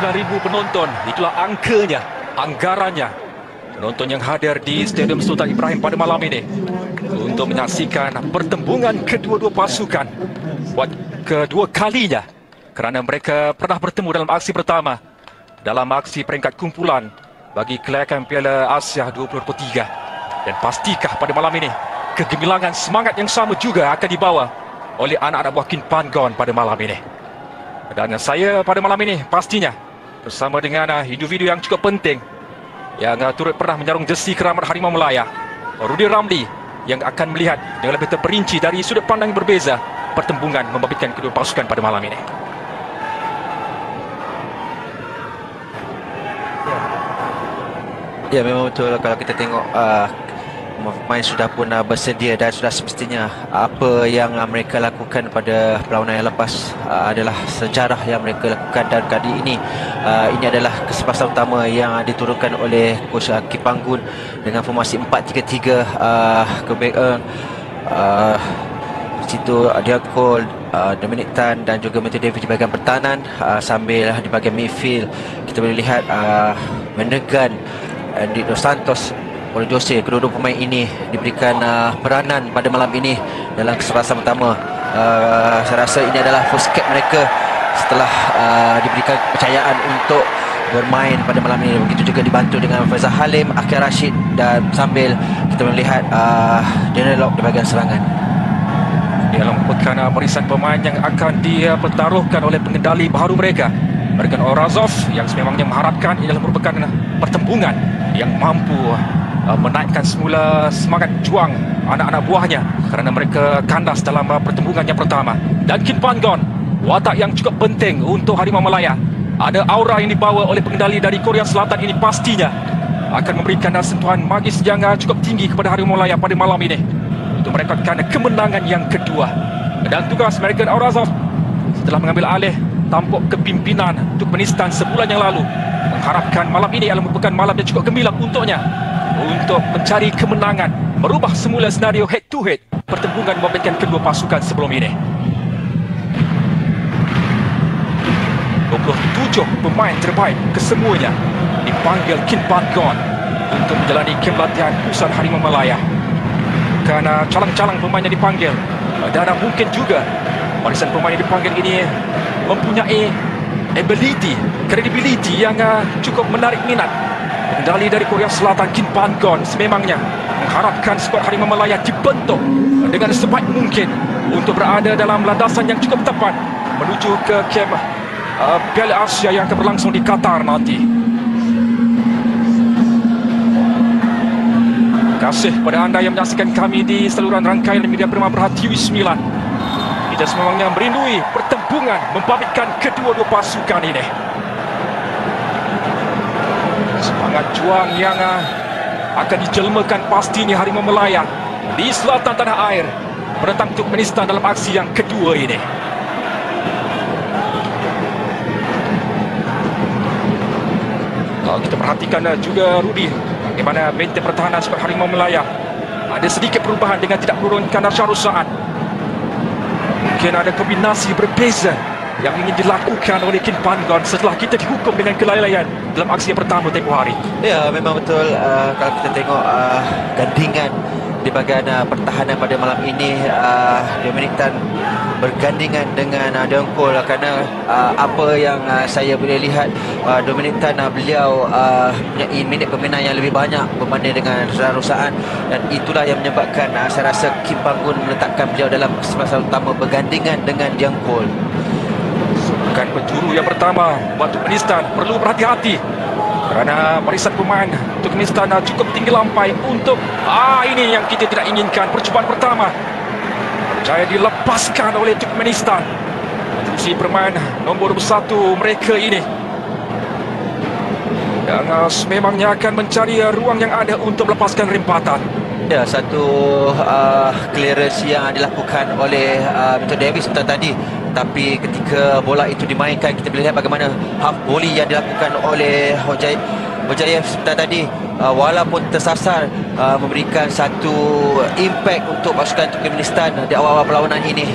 9,000 penonton. Itulah angkanya, anggarannya. Penonton yang hadir di Stadium Sultan Ibrahim pada malam ini untuk menyaksikan pertembungan kedua-dua pasukan buat kedua kalinya, kerana mereka pernah bertemu dalam aksi pertama dalam aksi peringkat kumpulan bagi kelayakan Piala Asia 2023. Dan pastikah pada malam ini kegemilangan semangat yang sama juga akan dibawa oleh anak-anak buah Kin Panggon pada malam ini. Dan saya pada malam ini pastinya bersama dengan individu yang cukup penting yang turut pernah menyarung jersey Keramat Harimau Melaya, Rudy Ramli, yang akan melihat dengan lebih terperinci dari sudut pandang yang berbeza pertembungan membabitkan kedua pasukan pada malam ini. Ya, memang betul. Kalau kita tengok pemain sudah pun bersedia dan sudah semestinya apa yang mereka lakukan pada perlawanan yang lepas adalah sejarah yang mereka lakukan, dan kali ini adalah kesempatan utama yang diturunkan oleh Coach Kin Panggon dengan formasi 4-3-3. Situ Dian Cole, Dominic Tan dan juga Matthew Davis di bahagian pertahanan, sambil di bahagian midfield kita boleh lihat Mendegan, Andy Dos Santos, oleh Jose. Kedua-dua pemain ini diberikan peranan pada malam ini dalam kesempatan pertama. Saya rasa ini adalah first cap mereka setelah diberikan kepercayaan untuk bermain pada malam ini. Begitu juga dibantu dengan Faizal Halim, Akhil Rashid, dan sambil kita melihat Daniel Locke di bahagian serangan. Dalam merupakan barisan pemain yang akan dipertaruhkan oleh pengendali baru mereka, Mergan Orazov, yang sememangnya mengharapkan ini adalah merupakan pertembungan yang mampu menaikkan semula semangat juang anak-anak buahnya kerana mereka kandas dalam pertembungan yang pertama. Dan Kin Panggon, watak yang cukup penting untuk Harimau Melaya. Ada aura yang dibawa oleh pengendali dari Korea Selatan ini pastinya akan memberikan sentuhan magis yang cukup tinggi kepada Harimau Melaya pada malam ini untuk merekodkan kemenangan yang kedua. Dan tugas Mergan Orazov setelah mengambil alih tampuk kepimpinan Turkmenistan sebulan yang lalu, mengharapkan malam ini adalah merupakan malam yang cukup gemilang untuknya untuk mencari kemenangan, merubah semula senario head to head pertembungan membabitkan kedua pasukan sebelum ini. 27 pemain terbaik kesemuanya dipanggil Kin Panggon untuk menjalani kem latihan pusat Harimau Melaya. Kerana calang-calang pemain yang dipanggil, dan mungkin juga barisan pemain yang dipanggil ini mempunyai ability, credibility yang cukup menarik minat. Pengendali dari Korea Selatan Kin Panggon sememangnya mengharapkan skuad Harimau Melaya dibentuk dengan sebaik mungkin untuk berada dalam landasan yang cukup tepat menuju ke kem Piala Asia yang akan berlangsung di Qatar nanti. Terima kasih kepada anda yang menyaksikan kami di saluran rangkaian media Prima Berhad TV9. Kita sememangnya merindui pertembungan membabitkan kedua-dua pasukan ini. Semangat juang yang akan dijelmakan pastinya Harimau Melaya di selatan tanah air menentang Turkmenistan dalam aksi yang kedua ini. Kalau kita perhatikan juga Rudy, bagaimana benteng pertahanan skuad Harimau Melaya ada sedikit perubahan dengan tidak menurunkan Syarul Saad. Mungkin ada kombinasi berbeza yang ingin dilakukan oleh Kin Panggon setelah kita dihukum dengan kelalaian dalam aksi yang pertama tempoh hari. Ya, memang betul. Kalau kita tengok gandingan di bahagian pertahanan pada malam ini, Dominic Tan bergandingan dengan Dian Cole, kerana apa yang saya boleh lihat, Dominic Tan beliau punya minit permainan yang lebih banyak berbanding dengan Syarul Saad, dan itulah yang menyebabkan saya rasa Kin Panggon meletakkan beliau dalam kesempatan utama bergandingan dengan Dian Cole. Bukan penjuru yang pertama buat Turkmenistan perlu berhati-hati kerana barisan pemain Turkmenistan cukup tinggi lampai untuk ini yang kita tidak inginkan. Percubaan pertama berjaya dilepaskan oleh Turkmenistan. Si pemain nombor 1 mereka ini yang memangnya akan mencari ruang yang ada untuk melepaskan rempatan. Ya, satu clearance yang dilakukan oleh Mr. Davis tadi, tapi ketika bola itu dimainkan, kita boleh lihat bagaimana half volley yang dilakukan oleh Hojayev sebentar tadi, walaupun tersasar, memberikan satu impact untuk pasukan Turkmenistan di awal-awal perlawanan ini.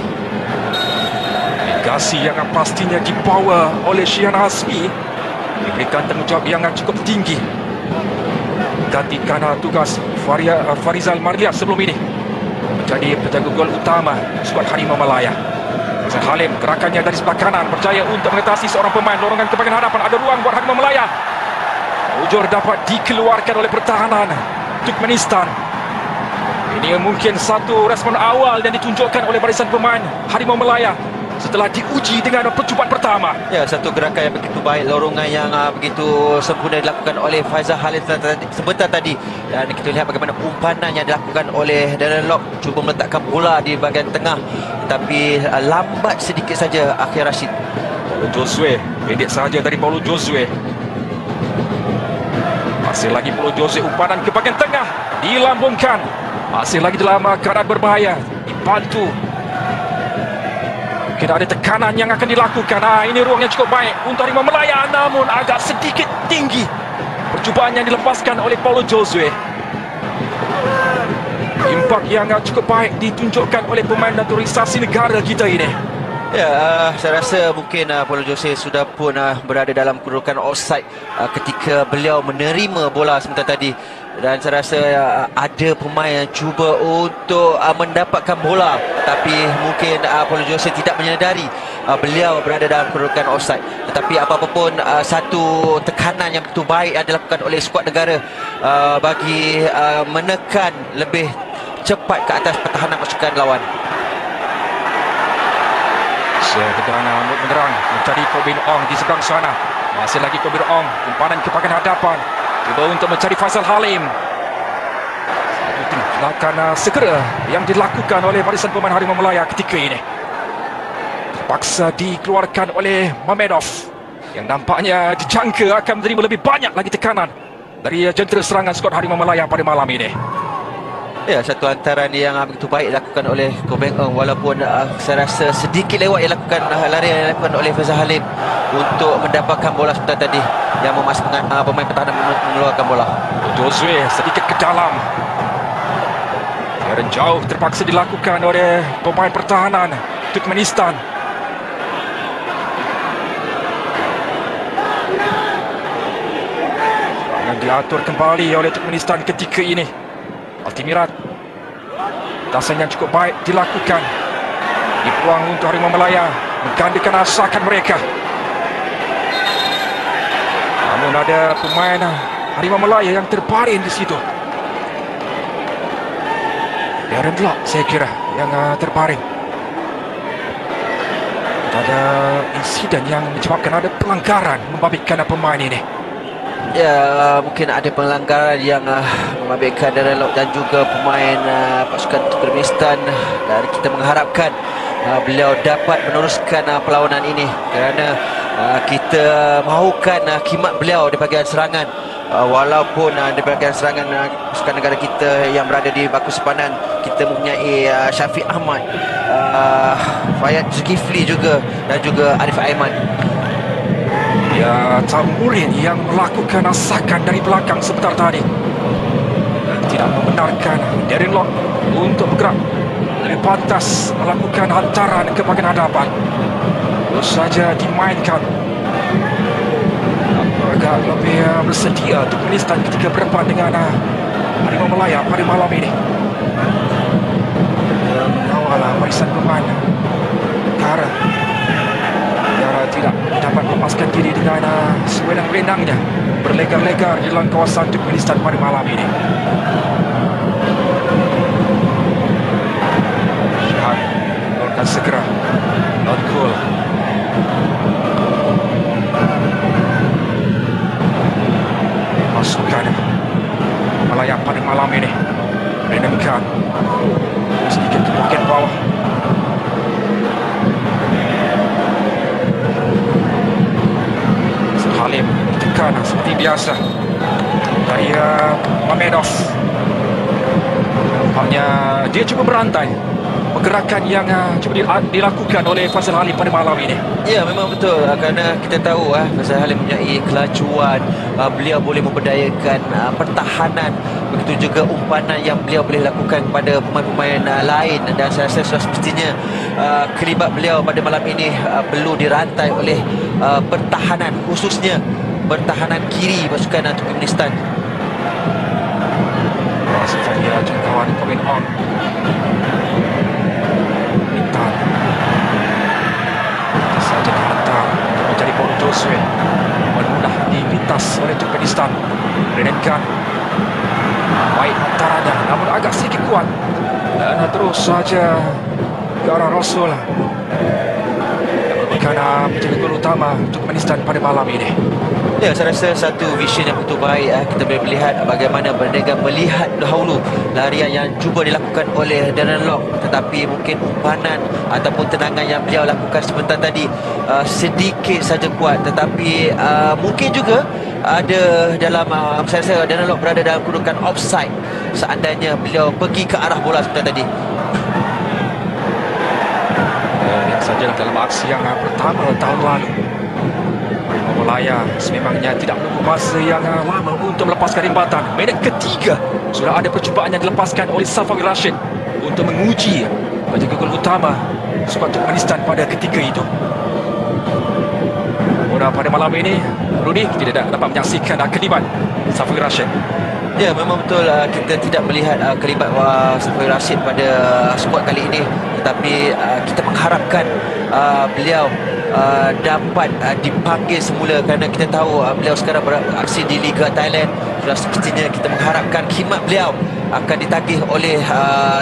Negasi yang pastinya dibawa oleh Shihan Hasmi diberikan tanggungjawab yang cukup tinggi. Gantikan tugas Farizal Marlias sebelum ini menjadi penjaga gol utama skuad Harimau Malaya. Faizal Halim gerakannya dari sebelah kanan berjaya untuk mengatasi seorang pemain. Lorongan ke bahagian hadapan, ada ruang buat Harimau Malaya. Ujur dapat dikeluarkan oleh pertahanan Turkmenistan. Ini mungkin satu respon awal yang ditunjukkan oleh barisan pemain Harimau Malaya setelah diuji dengan percubaan pertama. Ya, satu gerakan yang begitu baik, lorongan yang begitu sempurna dilakukan oleh Faizal Halim sebentar tadi. Dan kita lihat bagaimana umpanan yang dilakukan oleh Darren Lock, cuba meletakkan bola di bahagian tengah, tapi lambat sedikit saja Akhil Rashid. Paulo Josue, pendek saja dari Paulo Josue. Masih lagi Paulo Josue, umpanan ke bahagian tengah dilambungkan. Masih lagi dalam keadaan berbahaya, dibantu. Mungkin ada tekanan yang akan dilakukan. Ini ruang yang cukup baik untuk Harimau Malaya, namun agak sedikit tinggi percubaan yang dilepaskan oleh Paulo Josue. Impak yang cukup baik ditunjukkan oleh pemain naturalisasi negara kita ini. Ya, saya rasa mungkin Paulo Josue sudah pun berada dalam kedudukan offside ketika beliau menerima bola sebentar tadi. Dan saya rasa ada pemain yang cuba untuk mendapatkan bola, tapi mungkin Paulo Josue tidak menyedari beliau berada dalam kedudukan offside. Tetapi apa-apa pun, satu tekanan yang begitu baik yang dilakukan oleh skuad negara bagi menekan lebih cepat ke atas pertahanan pasukan lawan. Dengan menyerang mencari Kobin Ong di seberang sana. Masih lagi Kobin Ong, umpanan ke bahagian hadapan, cuba untuk mencari Faizal Halim. Tindakan segera yang dilakukan oleh barisan pemain Harimau Malaya ketika ini terpaksa dikeluarkan oleh Mamedov, yang nampaknya dijangka akan menerima lebih banyak lagi tekanan dari jentera serangan skuad Harimau Malaya pada malam ini. Ya, satu hantaran yang begitu baik dilakukan oleh Kobeng Ong, walaupun saya rasa sedikit lewat yang dilakukan larian yang dilakukan oleh Faizal Halim untuk mendapatkan bola sebentar tadi yang memasukkan pemain pertahanan mengeluarkan bola. Josue sedikit ke dalam. Jarak jauh terpaksa dilakukan oleh pemain pertahanan Turkmenistan. Yang diatur kembali oleh Turkmenistan ketika ini. Altimirat, tasan yang cukup baik dilakukan. Di peluang untuk Harimau Malaya menggandakan asakan mereka. Namun ada pemain Harimau Malaya yang terbaring di situ. Darren Lock saya kira yang terbaring. Ada insiden yang menyebabkan ada pelanggaran membabitkan pemain ini. Ya, mungkin ada pelanggaran yang membabitkan Darren Lock dan juga pemain pasukan Turkmenistan, dan kita mengharapkan beliau dapat meneruskan perlawanan ini kerana kita mahukan khidmat beliau di bahagian serangan. Walaupun di bahagian serangan pasukan negara kita yang berada di baku sepadan, kita mempunyai Syafiq Ahmad, Fayad Zulkifli juga, dan juga Arif Aiman. Ya, Tamurin yang melakukan asakan dari belakang sebentar tadi dan tidak membenarkan Darren Lock untuk bergerak lebih pantas melakukan hantaran ke bahagian hadapan. Terus saja dimainkan. Agak lebih bersedia Turkmenistan ketika berdepan dengan Harimau Malaya pada malam ini. Mengawal barisan pemain negara tidak dapat melepaskan diri dengan sewenang-wenangnya berlegar-legar di dalam kawasan Turkmenistan pada malam ini. Syahad mengeluarkan segera not cool. Pasukan Malaya pada malam ini menendangkan sedikit ke bahagian bawah. Halim ditekan seperti biasa dari Mamedov. Nampaknya dia cuba berantai pergerakan yang cuba dilakukan oleh Faizal Halim pada malam ini. Ya, memang betul, kerana kita tahu Faizal Halim mempunyai kelajuan, beliau boleh memberdayakan pertahanan, begitu juga umpanan yang beliau boleh lakukan kepada pemain-pemain lain, dan saya rasa semestinya kelibat beliau pada malam ini perlu dirantai oleh pertahanan, khususnya pertahanan kiri pasukan Turkmenistan. Saya kawan komen on Intan saja dihantar menjadi Paul Josue, mudah dilintas oleh Turkmenistan. Renenkan baik antaranya namun agak sedikit kuat dan terus saja ke arah Rasul yang merupakan menjadi gol utama Turkmenistan pada malam ini. Ya, saya rasa satu vision yang betul baik. Kita boleh melihat bagaimana Berdegan melihat dahulu larian yang cuba dilakukan oleh Darren Lock, tetapi mungkin umpanan ataupun tendangan yang beliau lakukan sebentar tadi sedikit saja kuat, tetapi mungkin juga ada dalam saya rasa Darren Lock berada dalam kedudukan offside seandainya beliau pergi ke arah bola sebentar tadi. Lihat sajalah dalam aksi yang pertama tahun lalu, Malaya sememangnya tidak menunggu masa yang lama untuk melepaskan rimbasan. Minit ketiga sudah ada percubaan yang dilepaskan oleh Safawi Rashid untuk menguji menjaga gol utama skuad Turkmenistan pada ketika itu. Namun pada malam ini Rudy tidak dapat menyaksikan kelibat Safawi Rashid. Ya, memang betul kita tidak melihat kelibat Safawi Rashid pada skuad kali ini, tetapi kita mengharapkan beliau dapat dipanggil semula kerana kita tahu beliau sekarang beraksi di Liga Thailand. Sudah semestinya kita mengharapkan khidmat beliau akan ditagih oleh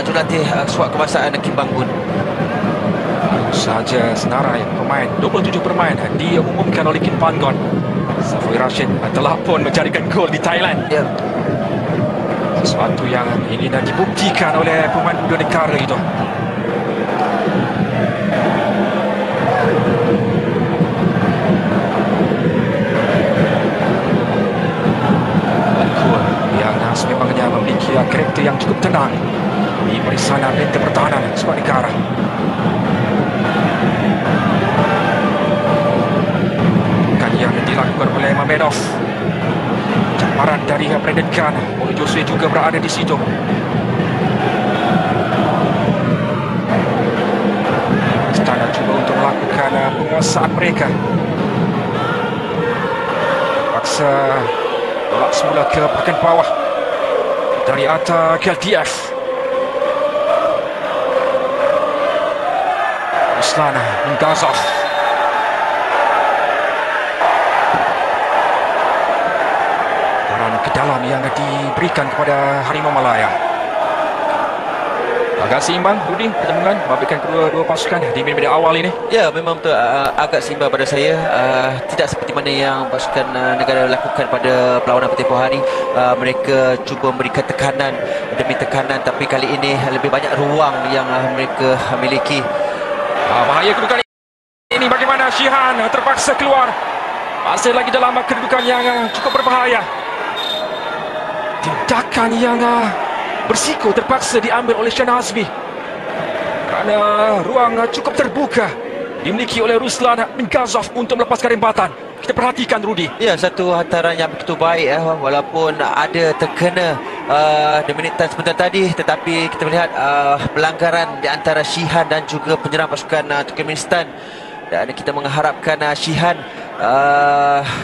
jurulatih skuad kebangsaan Kim Bang-gun. Saja senarai pemain 27 pemain diumumkan oleh Kim Bang-gun. Safawi Rashid telah pun menjadikan gol di Thailand. Ya. Sesuatu yang ingin dibuktikan oleh pemain muda negara itu. Yang sememangnya memiliki karakter yang cukup tenang di barisan benteng pertahanan skuad negara. Bukan yang dilakukan oleh Mamedov. Camparan dari Brendan Khan, Paul Josue juga berada di situ. Istana cuba untuk melakukan penguasaan mereka. Paksa tolak semula ke bahagian bawah dari Ata Galdiev. Ruslan Mingazov. Daran ke dalam yang diberikan kepada Harimau Malaya. Agak seimbang Rudy pertandingan memberikan kedua-dua pasukan di minit-minit awal ini. Ya, memang betul agak seimbang pada saya. Tidak seperti mana yang pasukan negara lakukan pada perlawanan tempoh hari. Mereka cuba memberikan tekanan demi tekanan, tapi kali ini lebih banyak ruang yang mereka miliki. Bahaya kedudukan ini, bagaimana Shihan terpaksa keluar. Masih lagi dalam kedudukan yang cukup berbahaya. Tindakan yang bersiko terpaksa diambil oleh Shana Azmi kerana ruang cukup terbuka dimiliki oleh Ruslan Mingazov untuk melepaskan rembatan. Kita perhatikan Rudy. Ya, satu hantaran yang begitu baik walaupun ada terkena di minitan sebentar tadi, tetapi kita melihat pelanggaran di antara Shihan dan juga penyerang pasukan Turkmenistan, dan kita mengharapkan Shihan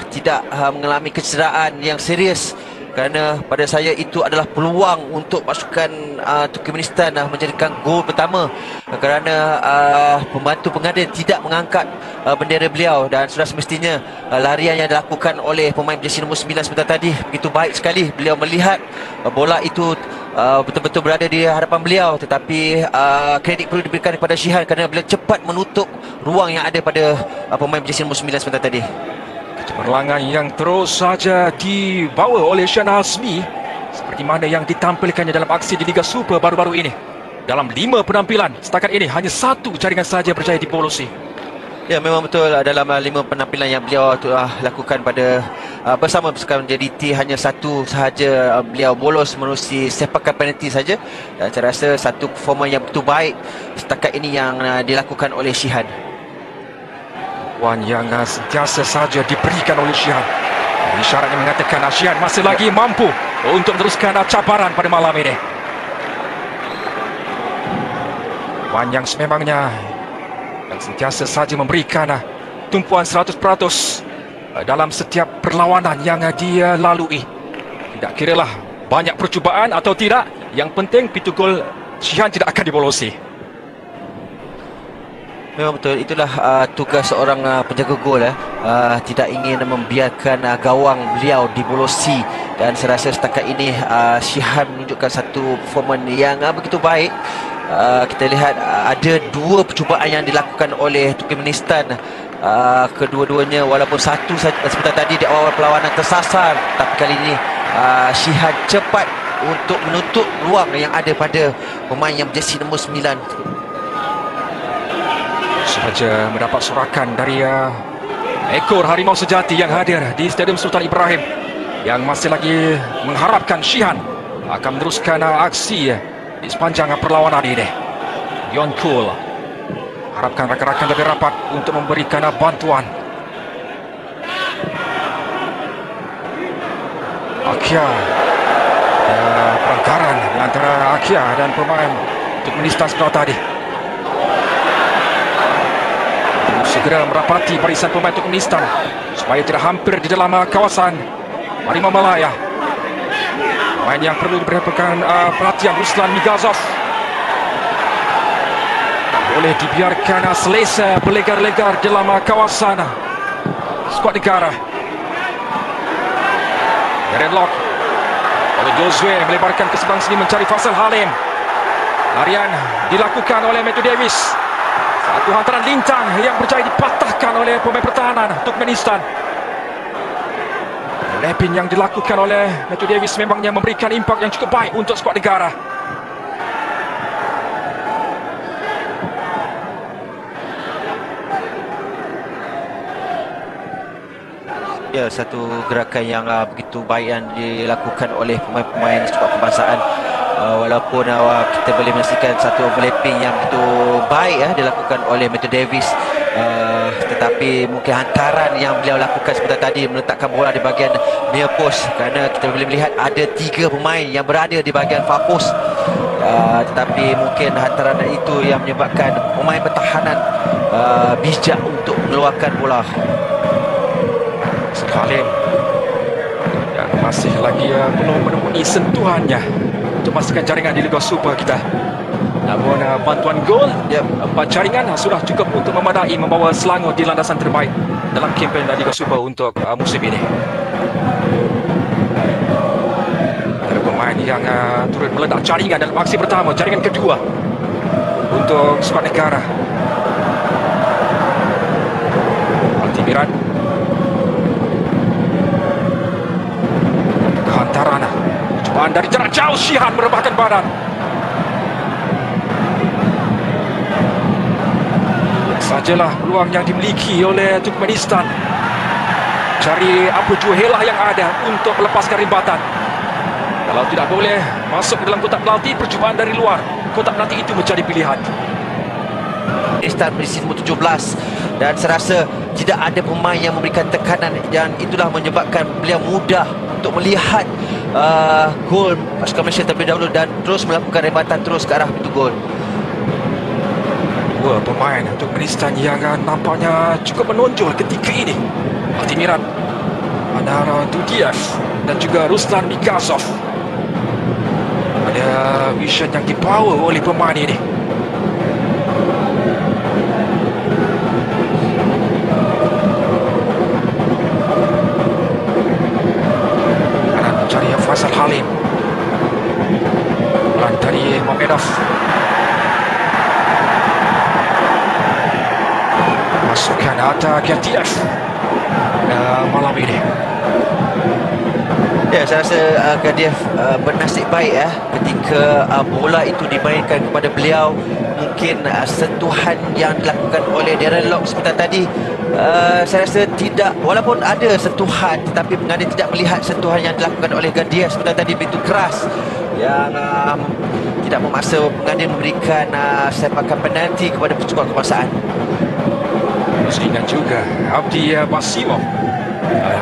tidak mengalami kecederaan yang serius, kerana pada saya itu adalah peluang untuk pasukan Turkmenistan menjadikan gol pertama, kerana pembantu pengadil tidak mengangkat bendera beliau, dan sudah semestinya larian yang dilakukan oleh pemain jersey nombor 9 sebentar tadi begitu baik sekali. Beliau melihat bola itu betul-betul berada di hadapan beliau, tetapi kredit perlu diberikan kepada Shihan kerana beliau cepat menutup ruang yang ada pada pemain jersey nombor 9 sebentar tadi. Cemerlangan yang terus saja dibawa oleh Shana Azmi seperti mana yang ditampilkannya dalam aksi di Liga Super baru-baru ini. Dalam 5 penampilan setakat ini hanya 1 jaringan saja berjaya dibolosi. Ya, memang betul dalam 5 penampilan yang beliau lakukan pada bersama pasukan JDT, hanya 1 sahaja beliau bolos menerusi sepakan penalti saja. Dan saya rasa satu performa yang betul baik setakat ini yang dilakukan oleh Shihan. Wan yang sentiasa saja diberikan oleh Shihan. Isyarat yang mengatakan Shihan masih lagi mampu untuk meneruskan cabaran pada malam ini. Wan yang sememangnya yang sentiasa saja memberikan tumpuan 100% dalam setiap perlawanan yang dia lalui. Tidak kiralah banyak percubaan atau tidak, yang penting pintu gol Shihan tidak akan dibolosi. Memang betul, itulah tugas seorang penjaga gol. Tidak ingin membiarkan gawang beliau dibolosi. Dan saya rasa setakat ini Shihan menunjukkan satu performan yang begitu baik. Kita lihat ada dua percubaan yang dilakukan oleh Turkmenistan. Kedua-duanya walaupun satu sebentar tadi di awal perlawanan tersasar, tapi kali ini Shihan cepat untuk menutup ruang yang ada pada pemain yang berjersey nombor 9. Sahaja mendapat sorakan dari ekor harimau sejati yang hadir di Stadium Sultan Ibrahim, yang masih lagi mengharapkan Shihan akan meneruskan aksi di sepanjang perlawanan ini. Yon Kul harapkan rakan-rakan lebih rapat untuk memberikan bantuan. Akia, pelanggaran di antara Akia dan pemain Turkmenistan sebelah tadi. Segera merapati barisan pemain Turkmenistan supaya tidak hampir di dalam kawasan Harimau Malaya. Pemain yang perlu diberikan perhatian, Ruslan Migazov. Boleh dibiarkan selesa berlegar-legar dalam kawasan skuad negara. Darren Lock oleh Josue melebarkan ke sebelah sini mencari Faisal Halim. Larian dilakukan oleh Matthew Davis. Satu hantaran lintang yang berjaya dipatahkan oleh pemain pertahanan Turkmenistan. Lepin yang dilakukan oleh Matthew Davis memangnya memberikan impak yang cukup baik untuk skuad negara. Ya, satu gerakan yang begitu baik yang dilakukan oleh pemain-pemain skuad kebangsaan. Walaupun kita boleh menyaksikan satu overlapping yang begitu baik dilakukan oleh Matthew Davis, tetapi mungkin hantaran yang beliau lakukan sebentar tadi meletakkan bola di bahagian near post, kerana kita boleh melihat ada 3 pemain yang berada di bahagian far post. Tetapi mungkin hantaran itu yang menyebabkan pemain pertahanan bijak untuk mengeluarkan bola. Halim yang masih lagi belum menemui sentuhannya untuk memastikan jaringan di Liga Super kita. Namun bantuan gol, empat jaringan sudah cukup untuk memadai membawa Selangor di landasan terbaik dalam kempen Liga Super untuk musim ini. Ada pemain yang turut meledak jaringan dalam aksi pertama, jaringan kedua untuk skuad negara. Altimiran, kehantaran, cobaan dari jarak jauh, Shihan merebahkan badan. Sajalah peluang yang dimiliki oleh Turkmenistan. Cari apa jua helah yang ada untuk melepaskan rimbatan. Kalau tidak boleh masuk ke dalam kotak penalti, percubaan dari luar kotak penalti itu menjadi pilihan. Turkmenistan berisi nombor 17 dan saya rasa tidak ada pemain yang memberikan tekanan, dan itulah menyebabkan beliau mudah untuk melihat gol pasukan Malaysia terlebih dahulu dan terus melakukan rebatan terus ke arah pintu gol. Dua pemain Turkmenistan yang nampaknya cukup menonjol ketika ini. Altimiran, Anara Dudiev dan juga Ruslan Migazov. Ada vision yang dibawa oleh pemain ini. Kanan mencari Faisal Halim. Pelan dari Mamedov. Masukkan Ata Giatiev malam ini. Ya, saya rasa Giatiev bernasib baik ketika bola itu dimainkan kepada beliau. Mungkin sentuhan yang dilakukan oleh Darren Lock sebentar tadi, saya rasa tidak, walaupun ada sentuhan, tetapi pengadil tidak melihat sentuhan yang dilakukan oleh Giatiev sebentar tadi begitu keras, yang tidak memaksa pengadil memberikan sepakan penalti kepada skuad kebangsaan. Ingat juga Abdi Basimov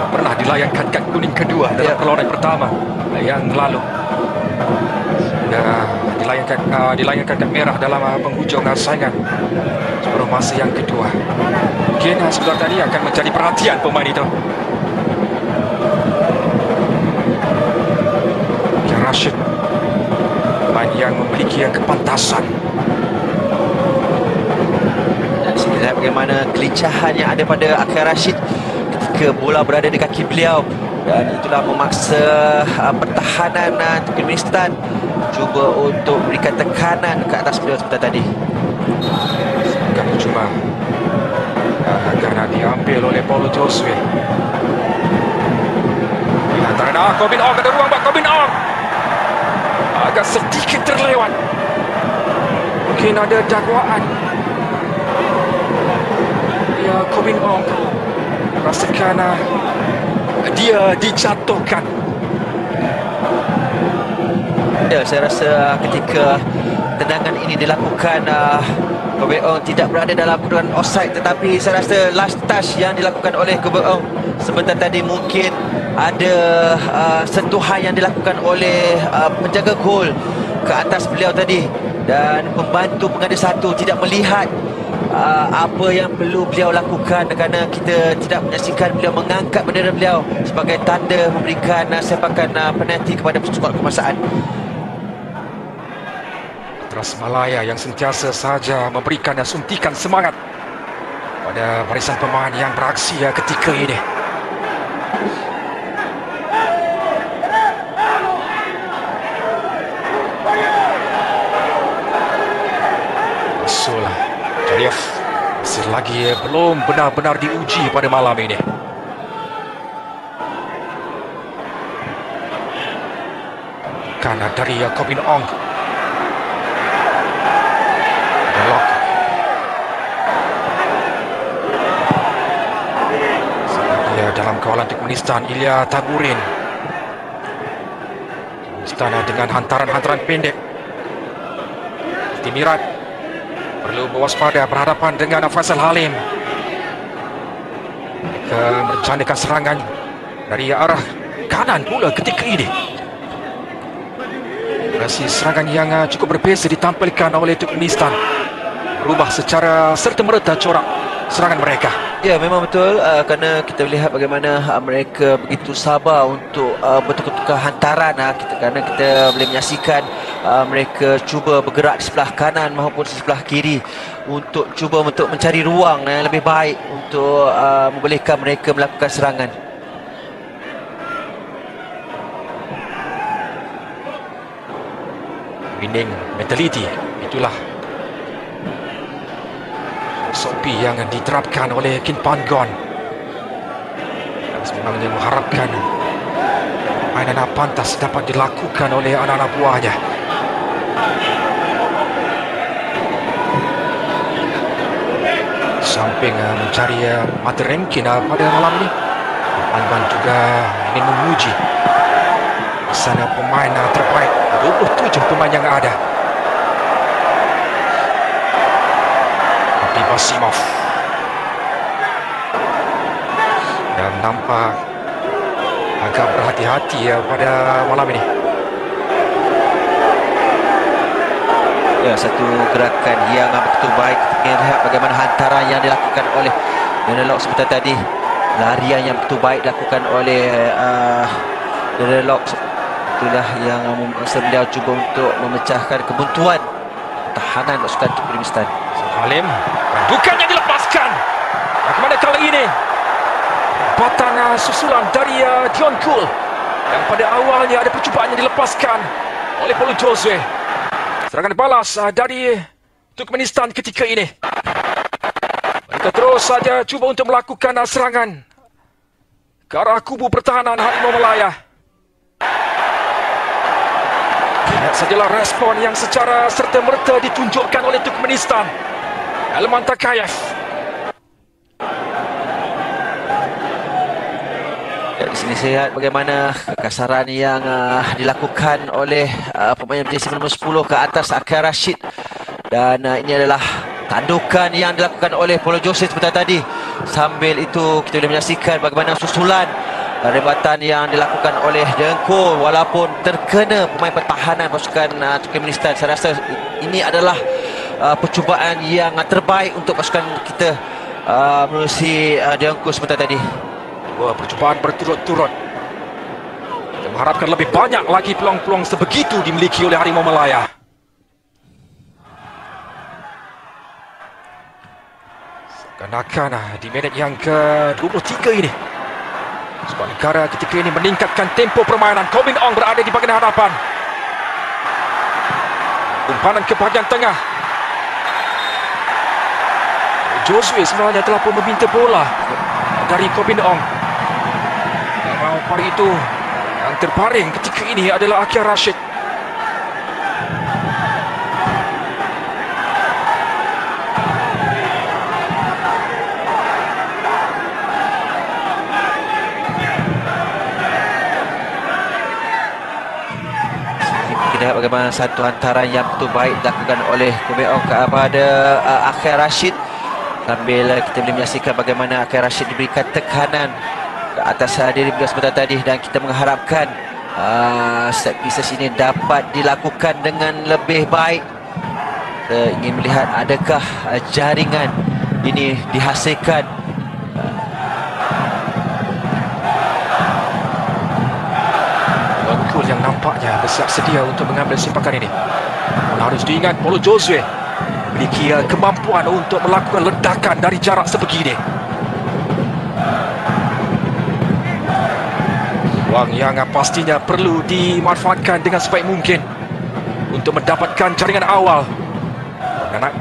pernah dilayangkan kad kuning kedua dalam perlawanan pertama yang lalu. Dilayangkan kad merah dalam penghujung saingan separuh masa yang kedua. Mungkin sebelah tadi akan menjadi perhatian pemain itu. Rashid, pemain yang memiliki kepantasan. Dan kita lihat bagaimana kelincahan yang ada pada Akhil Rashid ketika bola berada di kaki beliau, dan itulah memaksa pertahanan Turkmenistan cuba untuk berikan tekanan ke atas beliau seperti tadi. Agak percuma kerana diambil oleh Paulo Josue. Antara Kobin Ong, ada ruang buat Kobin Ong. Agak sedikit terlewat. Mungkin ada dakwaan. Ya, Kobin Ong rasakan dia dijatuhkan. Ya, saya rasa ketika tendangan ini dilakukan, Kobin Ong tidak berada dalam kedudukan offside, tetapi saya rasa last touch yang dilakukan oleh Kobin Ong sebentar tadi mungkin ada sentuhan yang dilakukan oleh penjaga gol ke atas beliau tadi, dan pembantu pengada satu tidak melihat apa yang perlu beliau lakukan, kerana kita tidak menyaksikan beliau mengangkat bendera beliau sebagai tanda memberikan sepakan penalti kepada skuad kebangsaan. Ras Malaya yang sentiasa saja memberikan suntikan semangat pada barisan pemain yang beraksi ketika ini. Jaliev masih lagi belum benar-benar diuji pada malam ini. Karena dari Kobin Ong. Belok. Dia dalam kawalan Turkmenistan, Ilya Tagurin. Turkmenistan dengan hantaran-hantaran pendek. Timirat perlu berwaspada berhadapan dengan Faisal Halim. Mereka merencanakan serangan dari arah kanan pula ketika ini. Versi serangan yang cukup berbeza ditampilkan oleh Turkmenistan. Berubah secara serta-merta corak serangan mereka. Ya, memang betul, kerana kita lihat bagaimana mereka begitu sabar untuk bertukar-tukar hantaran, kerana kita boleh menyaksikan mereka cuba bergerak di sebelah kanan maupun di sebelah kiri untuk cuba untuk mencari ruang yang lebih baik untuk membolehkan mereka melakukan serangan. Winning mentality, itulah SOP yang diterapkan oleh Kin Panggon. Sebenarnya mengharapkan anak-anak pantas dapat dilakukan oleh anak-anak buahnya. Samping mencari mata ranking pada malam ini, Panggon juga ingin menguji sana pemain terbaik 27 pemain yang ada. Basimov dan nampak agak berhati-hati pada malam ini. Ya, satu gerakan yang betul baik. Kita lihat bagaimana hantaran yang dilakukan oleh Denelok sebentar tadi. Larian yang betul baik dilakukan oleh Denelok. Itulah yang memaksa beliau cuba untuk memecahkan kebuntuan pertahanan pasukan Turkmenistan. Halim, dudukannya dilepaskan. Bagaimana kali ini? Batan susulan dari Dion Kul yang pada awalnya ada percubaan yang dilepaskan oleh Paulo Josue. Serangan balas dari Turkmenistan ketika ini. Mereka terus saja cuba untuk melakukan serangan ke arah kubu pertahanan Harimau Malaya. Lihat sajalah respon yang secara serta-merta ditunjukkan oleh Turkmenistan. Elman Takayev. Di sini saya lihat bagaimana kekasaran yang dilakukan oleh pemain jersey nombor 10 ke atas Akhil Rashid, dan ini adalah tandukan yang dilakukan oleh Paulo Josue sebentar tadi. Sambil itu kita boleh menyaksikan bagaimana susulan rebatan yang dilakukan oleh Dengko, walaupun terkena pemain pertahanan pasukan Turkmenistan. Saya rasa ini adalah percubaan yang terbaik untuk pasukan kita menerusi diangkut sebentar tadi. Dua percubaan berturut-turut. Kita mengharapkan lebih banyak lagi peluang-peluang sebegitu dimiliki oleh Harimau Malaya. Seakan-akan di minit yang ke-23 ini, skuad negara ketika ini meningkatkan tempo permainan. Kobin Ong berada di bahagian hadapan. Umpanan ke bahagian tengah. Josue sebenarnya telah pun meminta bola dari Kobin Ong. Memang pada itu yang terbaring ketika ini adalah Akia Rashid. Kita lihat bagaimana satu hantaran yang betul baik dilakukan oleh Kobin Ong kepada Akia Rashid. Sambil kita boleh menyaksikan bagaimana Akia Rashid diberikan tekanan ke atas diri beliau sebentar tadi, dan kita mengharapkan set pieces ini dapat dilakukan dengan lebih baik. Kita ingin melihat adakah jaringan ini dihasilkan. Gol yang nampaknya bersiap sedia untuk mengambil sepakan ini. Harus diingat Paulo Josue memiliki kemampuan untuk melakukan ledakan dari jarak sebegini. Ruang yang pastinya perlu dimanfaatkan dengan sebaik mungkin untuk mendapatkan jaringan awal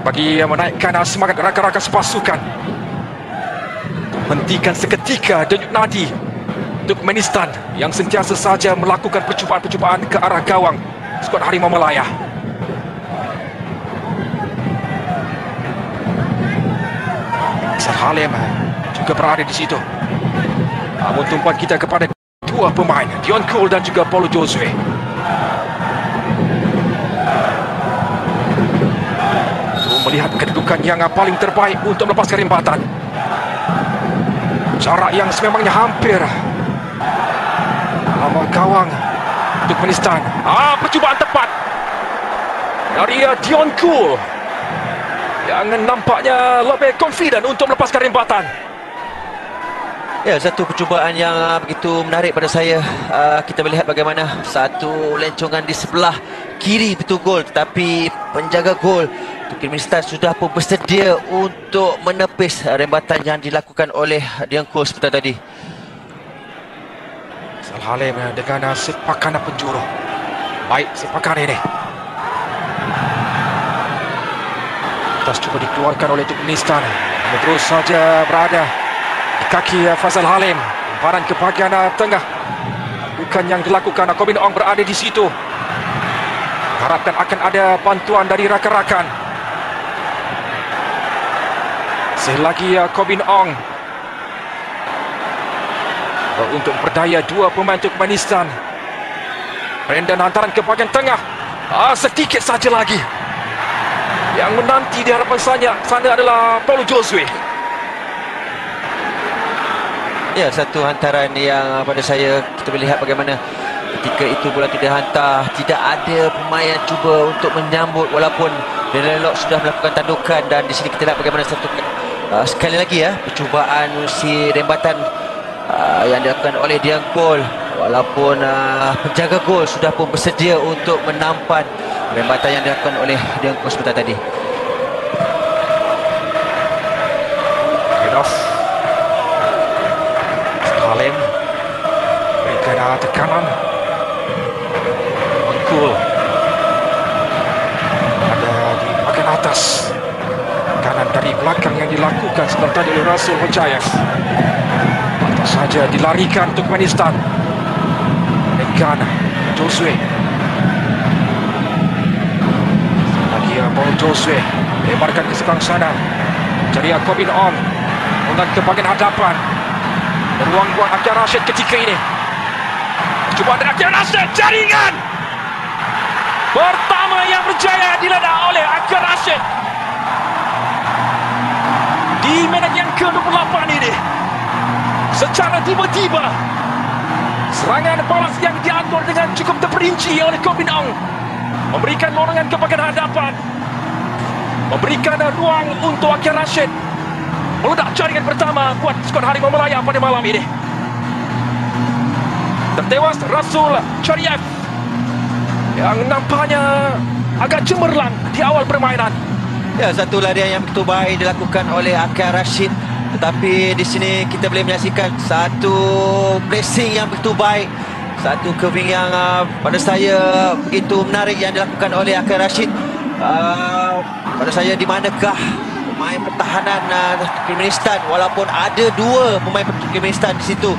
bagi menaikkan semangat rakan-rakan sepasukan, menghentikan seketika denyut nadi Turkmenistan yang sentiasa saja melakukan percubaan-percubaan ke arah gawang skuad Harimau Malaya. Halim juga berada di situ. Namun tumpuan kita kepada dua pemain, Dion Cole dan juga Paulo Josue. Melihat kedudukan yang paling terbaik untuk melepaskan rembatan. Jarak yang sememangnya hampir dalam gawang Turkmenistan. Percubaan tepat dari Dion Cole yang nampaknya lebih confident untuk melepaskan rembatan. Ya, satu percubaan yang begitu menarik pada saya. Kita melihat bagaimana satu lencongan di sebelah kiri betul gol, tetapi penjaga gol Turkmenistan sudah pun bersedia untuk menepis rembatan yang dilakukan oleh Dion Cole sebentar tadi. Halim dengan sepakan penjuru. Baik sepakan ini. Tas cuba dikeluarkan oleh Turkmenistan. Terus saja berada di kaki Fazal Halim. Umparan ke bahagian tengah. Bukan yang dilakukan. Kobin Ong berada di situ. Harapkan akan ada bantuan dari rakan-rakan. Selagi Kobin Ong untuk berdaya dua pemain Turkmenistan. Brendan hantaran ke bahagian tengah. Sedikit saja lagi. Yang menanti di hadapan sana adalah Paulo Josue. Ya, satu hantaran yang pada saya kita melihat bagaimana ketika itu bola itu dihantar, tidak ada pemain yang cuba untuk menyambut walaupun Delelok sudah melakukan tandukan. Dan di sini kita lihat bagaimana satu sekali lagi percubaan si rembatan yang dilakukan oleh Dion Cole, walaupun penjaga gol sudah pun bersedia untuk menampan rembatan yang dilakukan oleh Dion Cole sebentar tadi. Enough. Halim berikan tekanan. Cole ada di bagian atas. Kanan dari belakang yang dilakukan sebentar tadi oleh Rasul Hojayev. Pantas saja dilarikan Turkmenistan dengan Josue. Lagi Paulo Josue lebarkan ke seberang sana. Cari Kobin Ong untuk ke bahagian hadapan. Beruang buat Akia Rashid ketika ini. Cuba dari Akia Rashid, jaringan pertama yang berjaya diledak oleh Akia Rashid di minit yang ke-28 ini. Secara tiba-tiba serangan balas yang diatur dengan cukup terperinci oleh Kobin Ong memberikan lorongan ke bahagian hadapan. memberikan ruang untuk Akil Rashid. Meledak jaringan pertama buat skuad Harimau Melaya pada malam ini. Tertewas Rasul Chariev yang nampaknya agak cemerlang di awal permainan. Ya, satu larian yang begitu baik dilakukan oleh Akil Rashid. Tetapi di sini kita boleh menyaksikan satu pressing yang begitu baik, satu curving yang pada saya begitu menarik yang dilakukan oleh Akil Rashid. Pada saya di manakah pemain pertahanan Turkmenistan, walaupun ada dua pemain Turkmenistan di situ,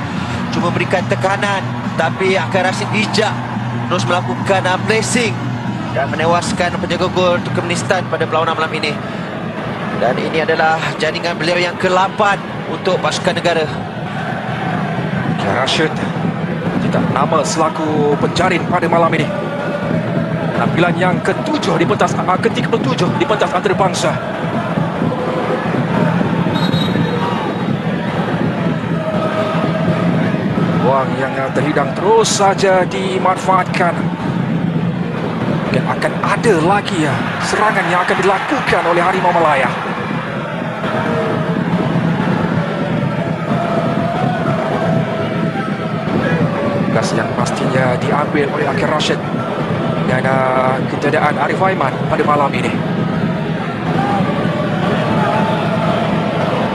cuma berikan tekanan, tapi Akil Rashid bijak terus melakukan pressing dan menewaskan penjaga gol Turkmenistan pada perlawanan malam ini. Dan ini adalah jaringan beliau yang ke-8 untuk pasukan negara. Akil Rashid tidak nama selaku penjarin pada malam ini. Penampilan yang ke-7 di pentas ke-37 di pentas antarabangsa. Ruang yang terhidang terus saja dimanfaatkan. Mungkin akan ada lagi serangan yang akan dilakukan oleh Harimau Melaya. Tugas yang pastinya diambil oleh Akil Rashid dan ketiadaan Arif Aiman pada malam ini.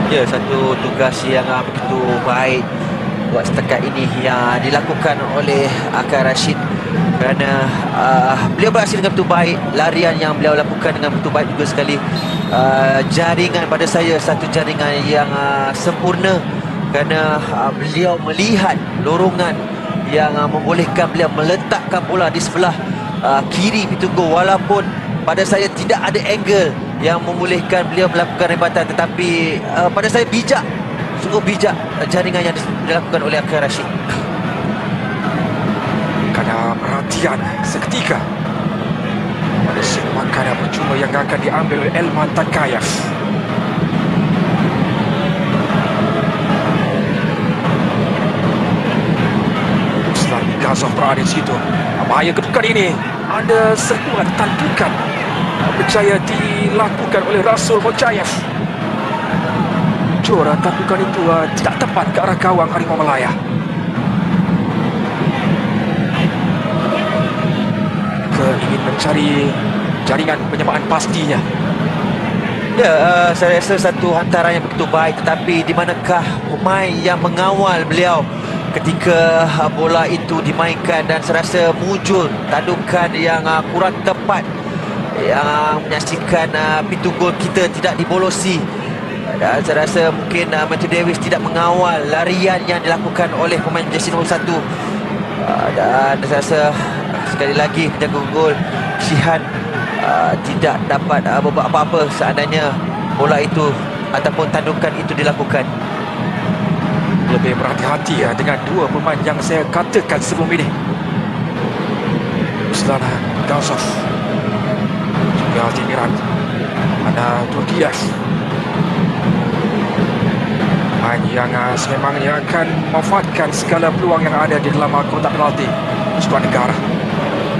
Ya, satu tugas yang begitu baik buat setakat ini yang dilakukan oleh Akil Rashid, kerana beliau berhasil dengan begitu baik. Larian yang beliau lakukan dengan begitu baik juga sekali. Jaringan pada saya satu jaringan yang sempurna, kerana beliau melihat lorongan yang membolehkan beliau meletakkan bola di sebelah kiri pintu gol, walaupun pada saya tidak ada angle yang membolehkan beliau melakukan rebatan, tetapi pada saya bijak, sungguh bijak jaringan yang dilakukan oleh Akil Rashid. Kerana perhatian seketika pada sepakan percuma yang akan diambil oleh Elman Takayev. Gazov berada di situ. Bahaya kedudukan ini. Ada sentuhan tandukan berjaya dilakukan oleh Rasul Hocayev. Jora tandukan itu tidak tepat ke arah gawang Harimau Melaya. Ingin mencari jaringan penyamaan pastinya. Ya, saya rasa satu hantaran yang begitu baik, tetapi di manakah pemain yang mengawal beliau ketika bola itu dimainkan, dan saya rasa muncul tandukan yang kurang tepat yang menyaksikan pintu gol kita tidak dibolosi. Dan saya rasa mungkin Matthew Davis tidak mengawal larian yang dilakukan oleh pemain jersey nombor 1. Dan saya rasa sekali lagi penjaga gol Shihan tidak dapat berbuat apa-apa seandainya bola itu ataupun tandukan itu dilakukan. Lebih berhati-hati dengan dua pemain yang saya katakan sebelum ini, Ruslan Gazov juga Altimiran, ada Durdias, pemain yang sememangnya akan memanfaatkan segala peluang yang ada di dalam kotak penalti skuad negara.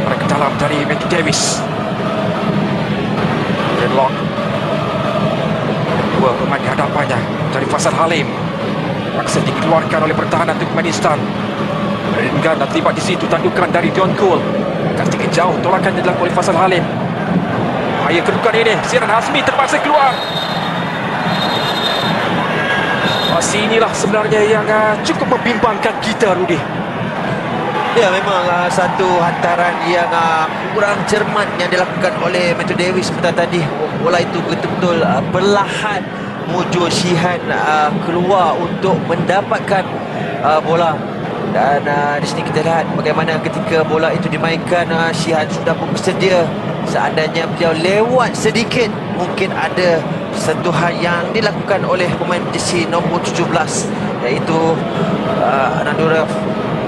Mereka ke dalam dari Matthew Davis, Deadlock, dua pemain di hadapannya dari Faisal Halim. Paksa dikeluarkan oleh pertahanan Turkmenistan. Ringan dan terlibat di situ tandukan dari Dion Cole. Akan sedikit jauh tolakan yang dilakukan oleh Faisal Halim. Bahaya kedudukan ini. Siran Hazmi terpaksa keluar. Masih inilah sebenarnya yang cukup membimbangkan kita, Rudy. Ya, memang satu hantaran yang kurang cermat yang dilakukan oleh Matthew Davis sebentar tadi. Bola itu betul-betul perlahan menuju Shihan keluar untuk mendapatkan bola. Dan di sini kita lihat bagaimana ketika bola itu dimainkan, Shihan sudah pun bersedia. Seandainya beliau lewat sedikit, mungkin ada sentuhan yang dilakukan oleh pemain jersey nombor 17, iaitu Nadurov.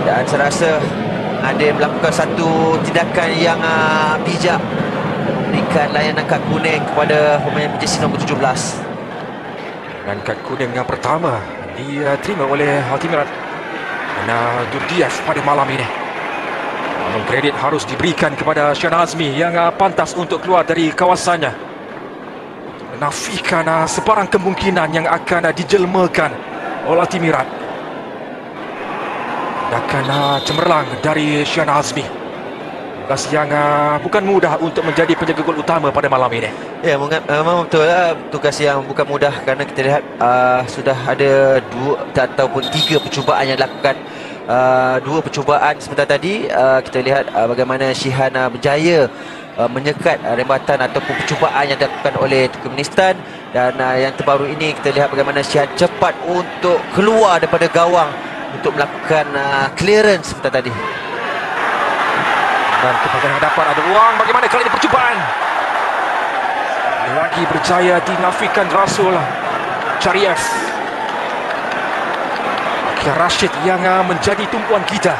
Dan saya rasa ada melakukan satu tindakan yang bijak, memberikan layanan kad kuning kepada pemain jersey nombor 17. Dan kad kuning yang pertama diterima oleh Altimiran Durdias pada malam ini. Namun kredit harus diberikan kepada Shihan Hazmi yang pantas untuk keluar dari kawasannya. menafikan sebarang kemungkinan yang akan dijelmakan oleh Timirat. Akan cemerlang dari Syahna Azmi. Tugas yang bukan mudah untuk menjadi penjaga gol utama pada malam ini. Ya, memang betul lah, tugas yang bukan mudah kerana kita lihat sudah ada 2 ataupun 3 percubaan yang dilakukan. 2 percubaan sebentar tadi kita lihat bagaimana Shihan berjaya menyekat rembatan ataupun percubaan yang dilakukan oleh Turkmenistan, dan yang terbaru ini kita lihat bagaimana Shihan cepat untuk keluar daripada gawang untuk melakukan clearance sebentar tadi. Dan kepada hadapan ada ruang. Bagaimana kali ini percubaan? Lagi berjaya dinafikan Rasul Chariev. Rashid yang menjadi tumpuan kita.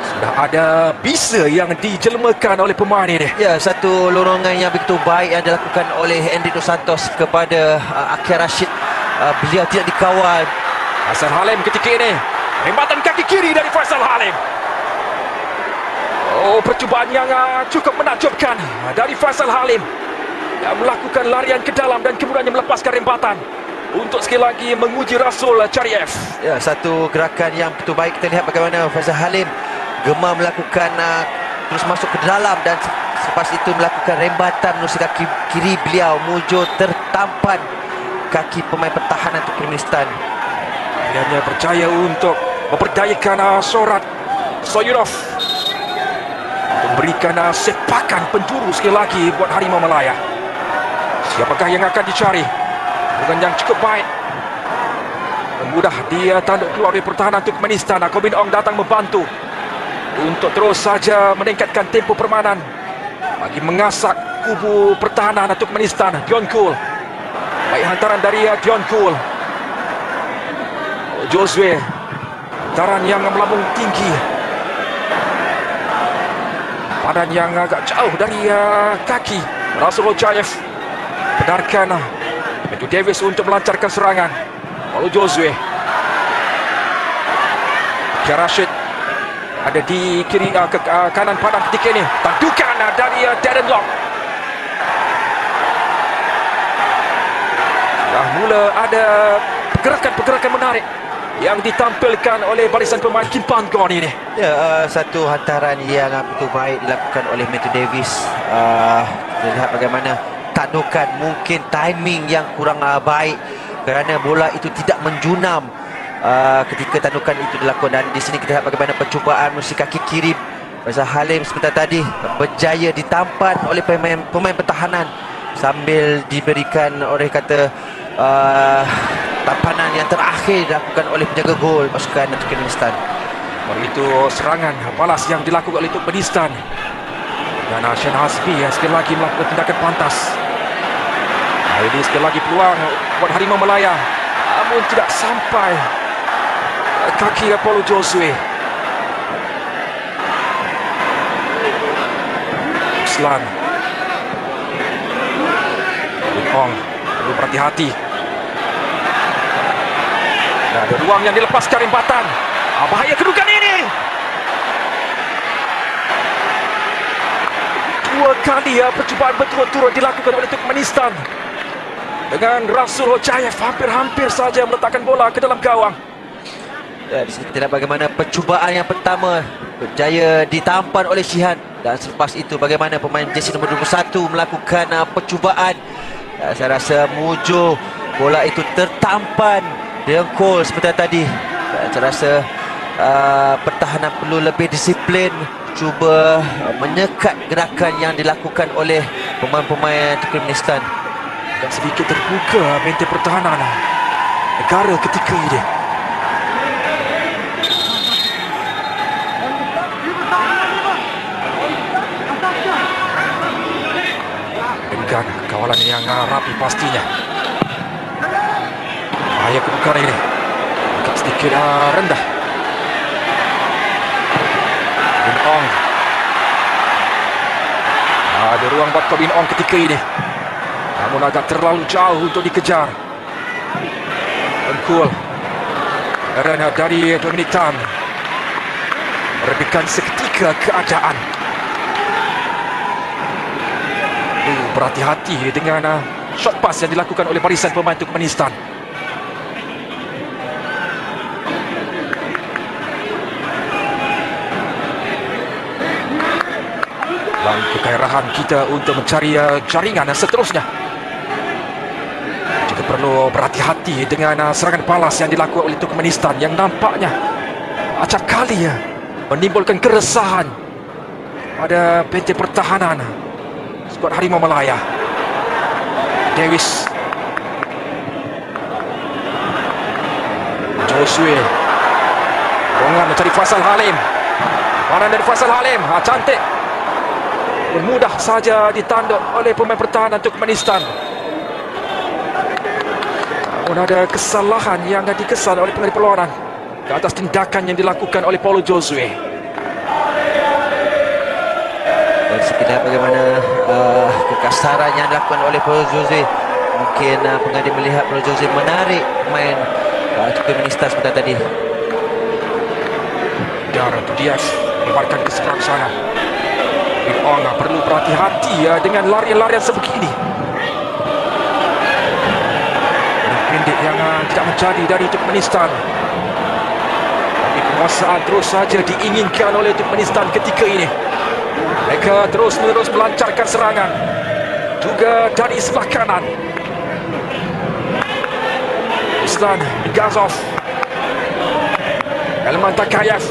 Sudah ada bisa yang dijelmakan oleh pemain ini. Ya, satu lorongan yang begitu baik yang dilakukan oleh Henry Dos Santos kepada Akhil Rashid. Beliau tidak dikawal. Faisal Halim ketika ini. Rembatan kaki kiri dari Faisal Halim. Oh, percubaan yang cukup menakjubkan dari Faisal Halim. Yang melakukan larian ke dalam dan kemudian melepaskan rembatan untuk sekali lagi menguji Rasul Chariev. Ya, satu gerakan yang betul baik. Kita lihat bagaimana Faisal Halim gemar melakukan terus masuk ke dalam, dan selepas itu melakukan rembatan menuju kaki kiri beliau menuju tertampan kaki pemain pertahanan Turkmenistan. Dia hanya berjaya untuk memperdayakan Shorat Soyunov untuk memberikan sepakan penjuru sekali lagi buat Harimau Malaya. Siapakah yang akan dicari? Dengan yang cukup baik, mudah dia tanduk keluar dari pertahanan Turkmenistan. Ko Min Ong datang membantu untuk terus saja meningkatkan tempo permainan bagi mengasak kubu pertahanan Turkmenistan. Dion Kul, baik hantaran dari Dion Kul. Josue, hantaran yang melambung tinggi, badan yang agak jauh dari kaki Rasul Chariev. Benarkan Matthew Davis untuk melancarkan serangan. Lalu Josue, Rashid ada di kiri ke kanan padang ketika ini. Tandukan dari Darren Lock. Dah mula ada pergerakan-pergerakan menarik yang ditampilkan oleh barisan pemain Kim Panggon ini. Ya, satu hantaran yang betul baik dilakukan oleh Matthew Davis. Kita lihat bagaimana tandukan, mungkin timing yang kurang baik kerana bola itu tidak menjunam ketika tandukan itu dilakukan. Dan di sini kita lihat bagaimana percubaan menuju kaki kiri Faisal Halim sebentar tadi berjaya ditampan oleh pemain pertahanan sambil diberikan oleh kata tampanan yang terakhir dilakukan oleh penjaga gol pasukan Turkmenistan. Itu serangan balas yang dilakukan oleh Turkmenistan, dan Syahna Azmi sekali lagi melakukan tindakan pantas. Ini sekali lagi peluang buat Harimau Malaya, namun tidak sampai kaki Paulo Josue. Islan Ong perlu berhati-hati. Nah, ada ruang yang dilepaskan rembatan. Bahaya kedudukan ini. 2 kali percubaan berturut-turut dilakukan oleh Turkmenistan dengan Rasul Chariev hampir-hampir saja meletakkan bola ke dalam gawang. Ya, di sini kita lihat bagaimana percubaan yang pertama berjaya ditampan oleh Shihan, dan selepas itu bagaimana pemain jersey nombor 21 melakukan percubaan. Saya rasa mujo bola itu tertampan dengkul seperti tadi. Saya rasa pertahanan perlu lebih disiplin, cuba menyekat gerakan yang dilakukan oleh pemain-pemain Turkmenistan. Dan sedikit terbuka mental pertahanan negara ketika ini. Dengan kawalan yang rapi pastinya. Bahaya kedudukan ini agak sedikit rendah. Bin Ong, ada ruang buat Ko Bin Ong ketika ini, namun agak terlalu jauh untuk dikejar. Engkul kerana dari Dominic Tan merebutkan seketika keadaan. Perlu berhati-hati dengan shot pass yang dilakukan oleh barisan pemain Turkmenistan. Dan kegairahan kita untuk mencari jaringan seterusnya. Juga perlu berhati-hati dengan serangan balas yang dilakukan oleh Turkmenistan yang nampaknya acap kali menimbulkan keresahan pada benteng pertahanan skuad Harimau Malaya. Davis, Joshua, Rongan mencari Faisal Halim. Mana dari Faisal Halim? Cantik. Mudah saja ditanduk oleh pemain pertahanan Turkmenistan. Namun ada kesalahan yang dikesan oleh pengadil perlawanan ke atas tindakan yang dilakukan oleh Paulo Josue. Dan sekiranya bagaimana kekasaran yang dilakukan oleh Paulo Josue, mungkin pengadil melihat Paulo Josue menarik pemain Turkmenistan sebentar tadi. Darah Diaz melemparkan ke seberang sana. Bin Ong perlu berhati-hati dengan larian-larian sebegini. Pendek yang tidak menjadi dari Turkmenistan. Tapi penguasaan terus saja diinginkan oleh Turkmenistan ketika ini. Mereka terus-menerus melancarkan serangan. Juga dari sebelah kanan. Ruslan Gazov, Elman Takayev.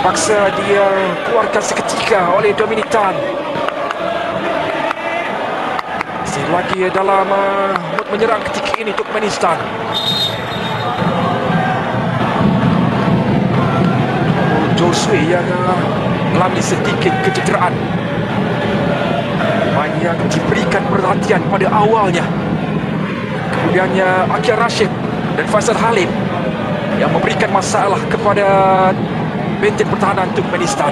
Paksa dia keluarkan seketika oleh Dominitan. Masih lagi dalam mood menyerang ketika ini Turkmenistan. Joshua yang mengalami sedikit kecederaan. Pemain yang diberikan perhatian pada awalnya. Kemudiannya Akil Rashid dan Faisal Halim yang memberikan masalah kepada benteng pertahanan Turkmenistan.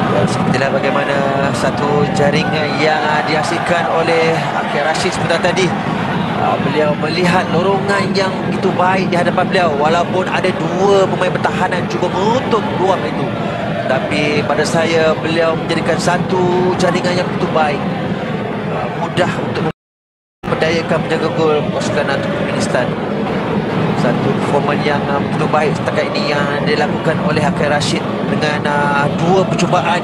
Dan sepertilah bagaimana satu jaringan yang dihasilkan oleh Akil Rashid sebentar tadi. Beliau melihat lorongan yang begitu baik di hadapan beliau, walaupun ada dua pemain pertahanan cuba menutup ruang itu. Tapi pada saya beliau menjadikan satu jaringan yang begitu baik, mudah untuk memperdayakan penjaga gol pasukan Turkmenistan. Satu performan yang begitu baik setakat ini yang dilakukan oleh Akil Rashid dengan dua percubaan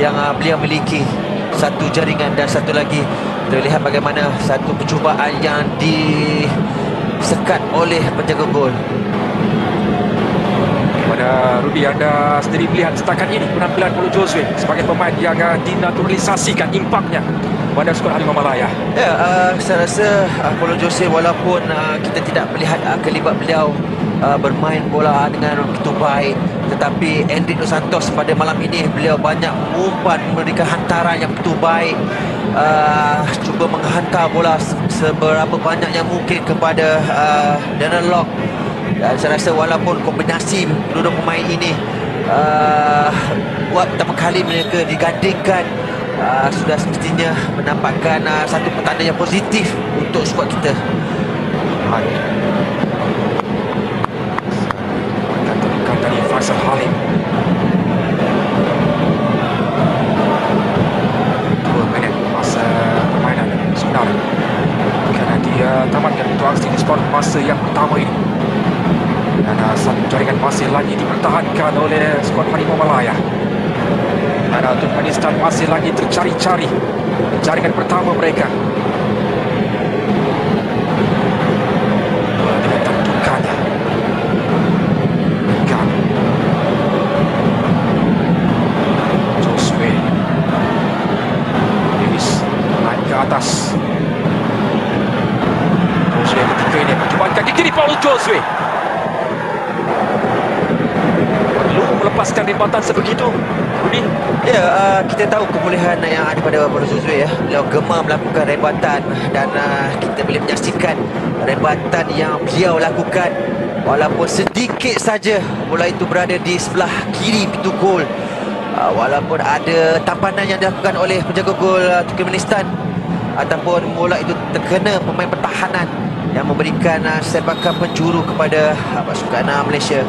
yang beliau miliki. Satu jaringan dan satu lagi kita lihat bagaimana satu percubaan yang disekat oleh penjaga gol. Pada Rudy, anda sendiri melihat setakat ini penampilan Paulo Josue sebagai pemain yang dinaturalisasikan impaknya pada skuad Harimau Malaya. Ya, saya rasa Paulo Josue walaupun kita tidak melihat kelibat beliau bermain bola dengan begitu baik, tetapi Endrick Dos Santos pada malam ini beliau banyak mengumpan, memberikan hantaran yang begitu baik, cuba menghantar bola seberapa banyak yang mungkin kepada Darren Lock. Dan saya rasa walaupun kombinasi dua pemain ini buat pertama kali mereka digandingkan, sudah semestinya menampakkan satu petanda yang positif untuk skuad kita. Katakan dari Faisal Halim. 2 minit masa permainan sebenar. Kerana dia tamatkan untuk aksi di skor masa yang pertama ini. Dan satu jaringan masih lagi dipertahankan oleh skuad Harimau Malaya. Dan Turkmenistan masih lagi tercari-cari jaringan pertama mereka. Dengan tentukannya Gan Joshua Davis naik ke atas. Joshua ketika ini percubaan kaki kiri Paulo Josue. Melepaskan ribatan sebegitu, Rudy? Ya, kita tahu kebolehan yang ada pada Paulo Josue ya. Beliau gemar melakukan rebatan dan kita boleh menyaksikan rebatan yang beliau lakukan. Walaupun sedikit saja bola itu berada di sebelah kiri pintu gol. Walaupun ada tampanan yang dilakukan oleh penjaga gol Turkmenistan, ataupun bola itu terkena pemain pertahanan yang memberikan sepakan penjuru kepada pasukan Malaysia.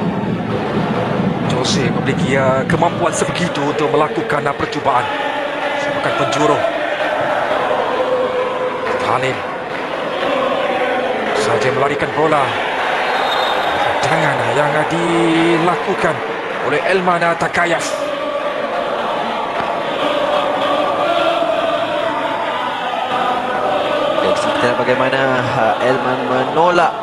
Jose memiliki kemampuan sebegitu untuk melakukan percubaan sebagai penjuru. Halim saja melarikan bola. Jangan yang dilakukan oleh Elman Takayaf. Kita bagaimana Elman menolak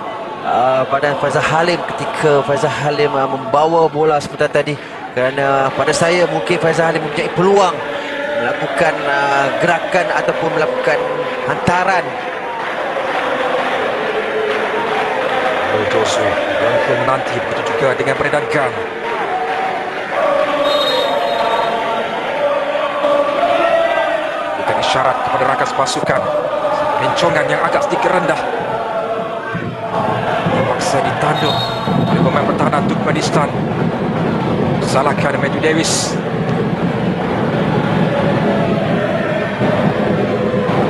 badan Faizal Halim ketika Faizal Halim membawa bola seperti tadi. Kerana pada saya mungkin Faizal Halim mempunyai peluang melakukan gerakan ataupun melakukan hantaran. Jose yang menanti, begitu juga dengan Brendan Gang. Bukan isyarat kepada rakas pasukan. Rencongan yang agak sedikit rendah terpaksa ditanduk oleh pemain pertahanan Turkmenistan. Salahkan Matthew Davis.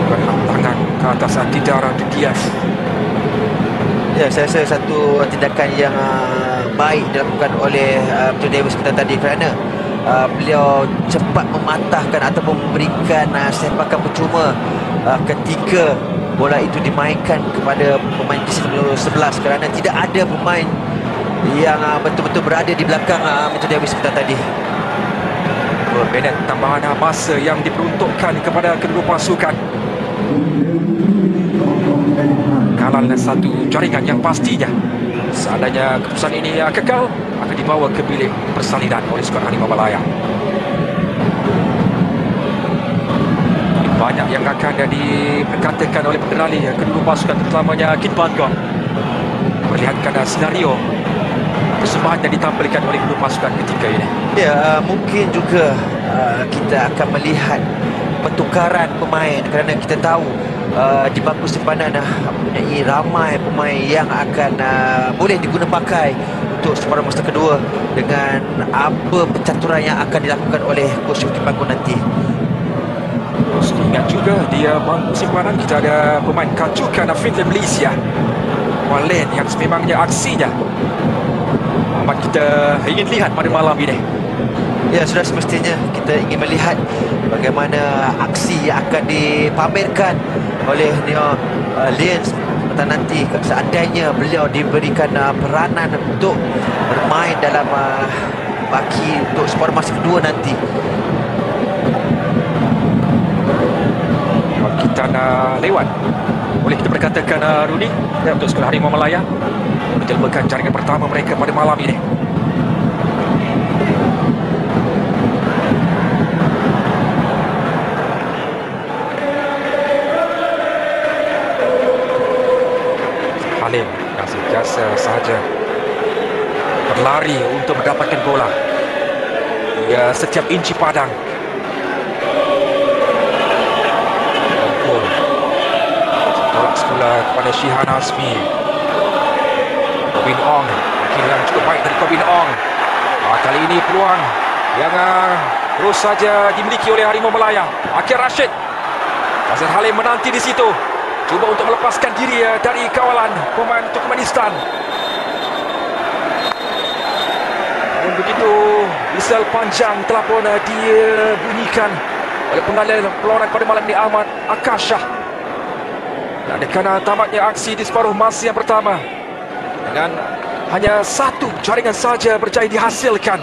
Bukan tangan ke atas Tidara Dudiev. Ya, saya rasa satu tindakan yang baik dilakukan oleh Matthew Davis kita tadi, kerana beliau cepat mematahkan ataupun memberikan sepakan percuma ketika bola itu dimainkan kepada pemain di nombor 11, kerana tidak ada pemain yang betul-betul berada di belakang Matthew Davis kita tadi. 2 minit tambahan masa yang diperuntukkan kepada kedua pasukan. Kalan satu jaringan yang pastinya, seandainya keputusan ini kekal, akan dibawa ke bilik persalinan oleh skuad Harimau Malaya. Banyak yang akan diperkatakan oleh penderali kedua pasukan, terutamanya Kit Bangor, perlihatkan senario persembahan yang ditampilkan oleh kedua pasukan ketika ini. Ya, mungkin juga kita akan melihat pertukaran pemain, kerana kita tahu di bangku simpanan mempunyai ramai pemain yang akan boleh diguna pakai untuk separuh masa kedua dengan apa pencaturan yang akan dilakukan oleh coach Kit Bangor nanti. Ingat juga di bangku simpanan kita ada pemain kacukan Finland Malaysia, Walen, yang sememangnya aksinya amat kita ingin lihat pada malam ini. Ya, sudah semestinya kita ingin melihat bagaimana aksi yang akan dipamerkan oleh Neo Lians nanti seandainya beliau diberikan peranan untuk bermain dalam baki untuk separuh masa kedua nanti. Kita lewat, boleh kita berkatakan Rudy, untuk skuad Harimau Malaya menjelmakan jaringan pertama mereka pada malam ini. Halim yang sentiasa sahaja berlari untuk mendapatkan bola. Ia setiap inci padang. Tolak semula kepada Shihan Azmi. Kobin Ong, mungkin yang cukup baik dari Kobin Ong. Kali ini peluang yang terus saja dimiliki oleh Harimau Malaya. Akir Rashid, Faizal Halim menanti di situ, cuba untuk melepaskan diri dari kawalan pemain Turkmenistan. Namun begitu, whistle panjang telah pun dibunyikan oleh pengalihan perlawanan pada malam ini, Ahmad Akashah. Dan kerana tamatnya aksi di separuh masa yang pertama, dengan hanya satu jaringan saja berjaya dihasilkan,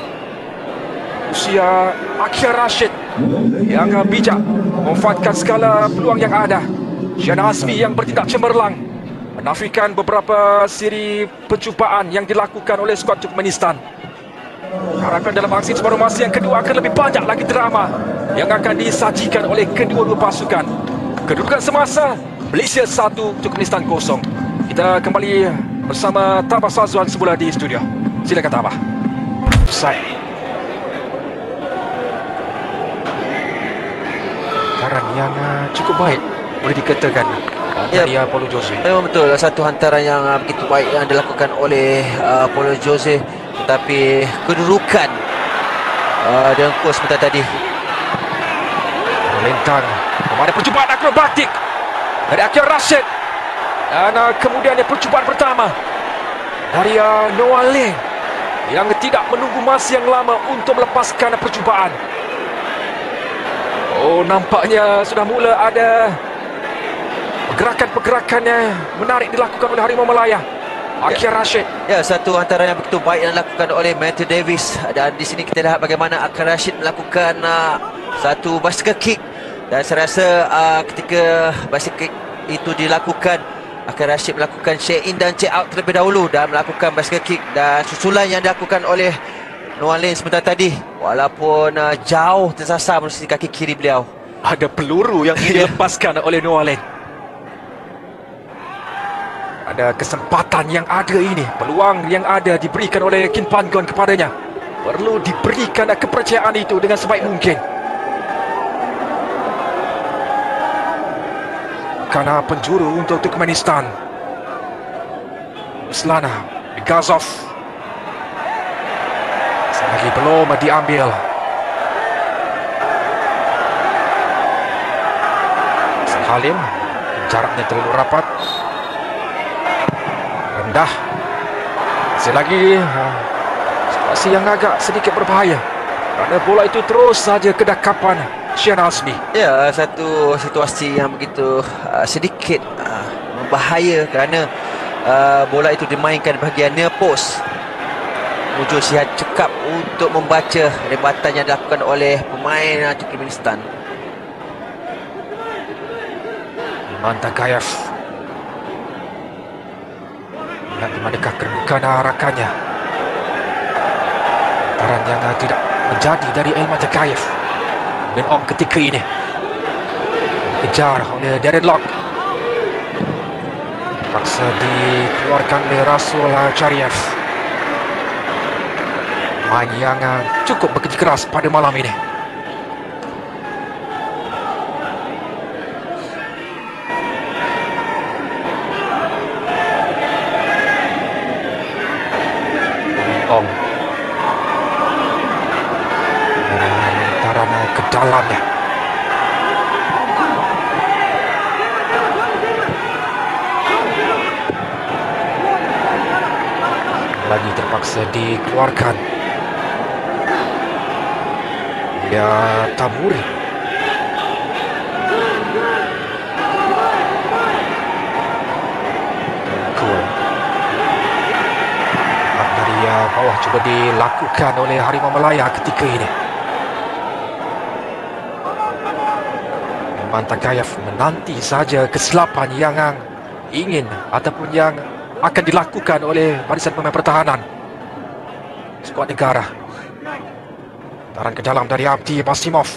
usia Akir Rashid yang bijak memanfaatkan segala peluang yang ada. Shihan Azmi yang bertindak cemerlang menafikan beberapa siri percubaan yang dilakukan oleh skuad Turkmenistan. Harapkan dalam aksi separuh masa yang kedua akan lebih banyak lagi drama yang akan disajikan oleh kedua-dua pasukan. Kedudukan semasa Malaysia 1, Turkmenistan 0. Kita kembali bersama Tabah Sazwan semula di studio. Silakan Tabah. Hantaran yang cukup baik boleh dikatakan dari Paulo Jose. Memang betul, satu hantaran yang begitu baik yang dilakukan oleh Paulo Jose, tetapi kedudukan dengan kos sebentar tadi. Lentang, ada percubaan akrobatik dari Akir Rashid, dan kemudian percubaan pertama dari Noah Leng. yang tidak menunggu masa yang lama untuk melepaskan percubaan. Oh, nampaknya sudah mula ada pergerakan-pergerakan yang menarik dilakukan oleh Harimau Malaya. Akir Rashid. Ya, satu antara yang begitu baik yang dilakukan oleh Matthew Davis. Dan di sini kita lihat bagaimana Akir Rashid melakukan satu bicycle kick. Dan saya rasa ketika bicycle kick itu dilakukan, Akir Rashid melakukan check in dan check out terlebih dahulu dan melakukan bicycle kick. Dan susulan yang dilakukan oleh Noah Lane sebentar tadi, walaupun jauh tersasar melalui kaki kiri beliau. Ada peluru yang ingin dilepaskan oleh Noah Lane. Ada kesempatan yang ada ini, peluang yang ada diberikan oleh Kin Panggon kepadanya. Perlu diberikan kepercayaan itu dengan sebaik mungkin. Karena penjuru untuk Turkmenistan, Ruslana Gazov, lagi belum diambil. Halim, jaraknya terlalu rapat, rendah. Selagi situasi yang agak sedikit berbahaya kerana bola itu terus saja ke dakapan Shian Azmi. Ya, satu situasi yang begitu sedikit berbahaya kerana bola itu dimainkan di bahagian near post. Mujur sihat cekap untuk membaca rebatan yang dilakukan oleh pemain Turkmenistan. Mantagayev lihat di manakah kedudukan rakannya. Antaran yang tidak menjadi dari El Mantagayev dan Ong ketika ini kejar oleh Darren Lock, paksa dikeluarkan oleh Rasul Chariev. Main yang cukup bekerja keras pada malam ini. Ong antara ke dalamnya. Lagi terpaksa dikeluarkan. Ya, Tamuri. Cool. Dari bawah coba dilakukan oleh Harimau Malaya ketika ini. Mantagayev menanti saja kesilapan yang ingin ataupun yang akan dilakukan oleh barisan pemain pertahanan skuad negara. Taran ke dalam dari Abdi Basimov.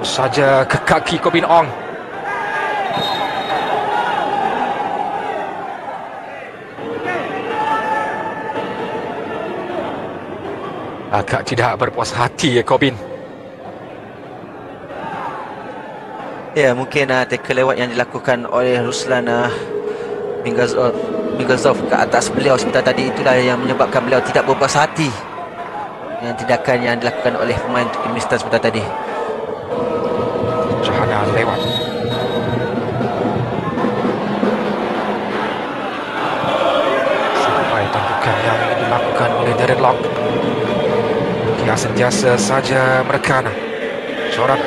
Saja ke kaki Ko Bin Ong. Agak tidak berpuas hati Ko Bin. Ya, mungkin tackle lewat yang dilakukan oleh Ruslan Mingazov ke atas beliau sebentar tadi, itulah yang menyebabkan beliau tidak berpuas hati dengan tindakan yang dilakukan oleh pemain Turkmenistan sebentar tadi. Cahaya lewat. Sampai tandukan yang dilakukan oleh Darren Lock. Dia sentiasa saja merekan corak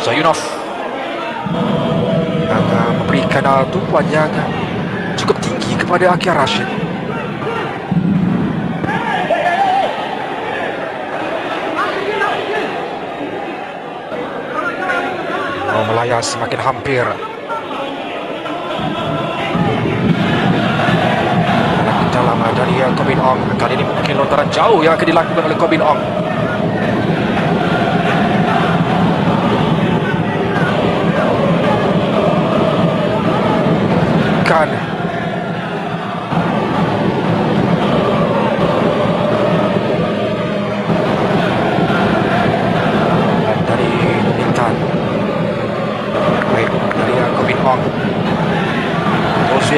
Zayunov yang memberikan tumpuan yang cukup tinggi kepada Akir Rashid. Malaya semakin hampir. Ke dalam dari Ko Bin Ong. Kali ini mungkin lontaran jauh yang akan dilakukan oleh Ko Bin Ong. Kan dari Bintan. Baik, dari Ko Bin Ong. Terus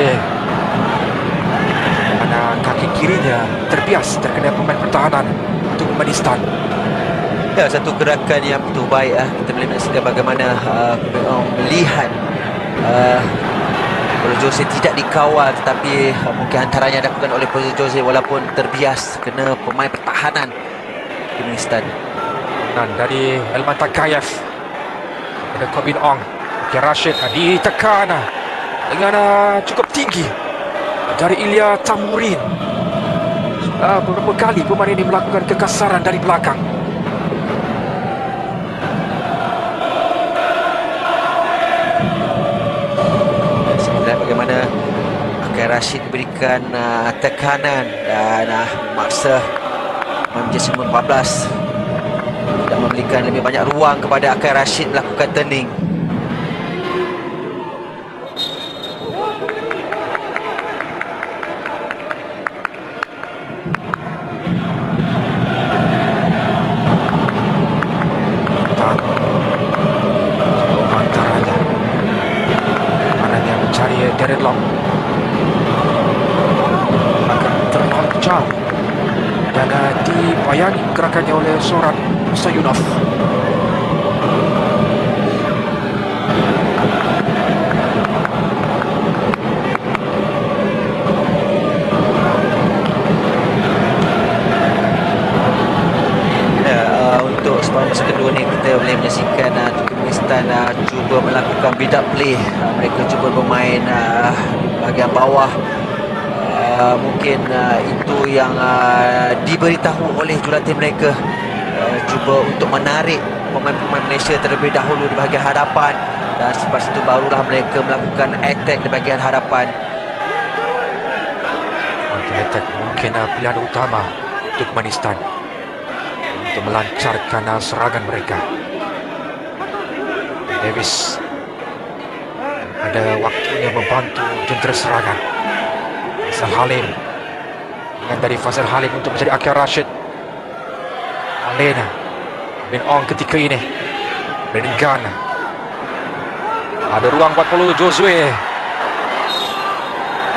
mana kaki kirinya terbias terkena pemain pertahanan Turkmenistan. Ya, satu gerakan yang begitu baik. Kita boleh menyaksikan bagaimana Ko Bin Ong melihat Paulo Jose tidak dikawal, tetapi mungkin antaranya dilakukan oleh Paulo Jose walaupun terbias kena pemain pertahanan Turkmenistan. Dan dari Elman Takayev, ada Kobin Ong. Okey, Rashid ditekan dengan cukup tinggi dari Ilya Tamurin. Beberapa kali pemain ini melakukan kekasaran dari belakang. Saya lihat bagaimana Akai Rashid berikan tekanan dan memaksa Jersey nombor 14 tidak memberikan lebih banyak ruang kepada Akai Rashid melakukan turning. Deadlock agak terlontar dan dibayangi gerakannya oleh seorang Sayunov. Untuk separuh masa kedua ni kita boleh menyaksikan Turkmenistan cuba melakukan build up play. Mereka cuba bermain bahagian bawah. Mungkin itu yang diberitahu oleh jurulatih mereka, cuba untuk menarik pemain-pemain Malaysia terlebih dahulu di bahagian hadapan, dan selepas itu barulah mereka melakukan attack di bahagian hadapan. Attack mungkin pilihan utama Turkmenistan untuk melancarkan serangan mereka. Davis ada waktunya membantu jentera serangan. Faisal Halim, dengan dari Faisal Halim untuk menjadi Akai Rashid. Alena Bin Ong ketika ini Brendan, ada ruang buat Paulo Jose,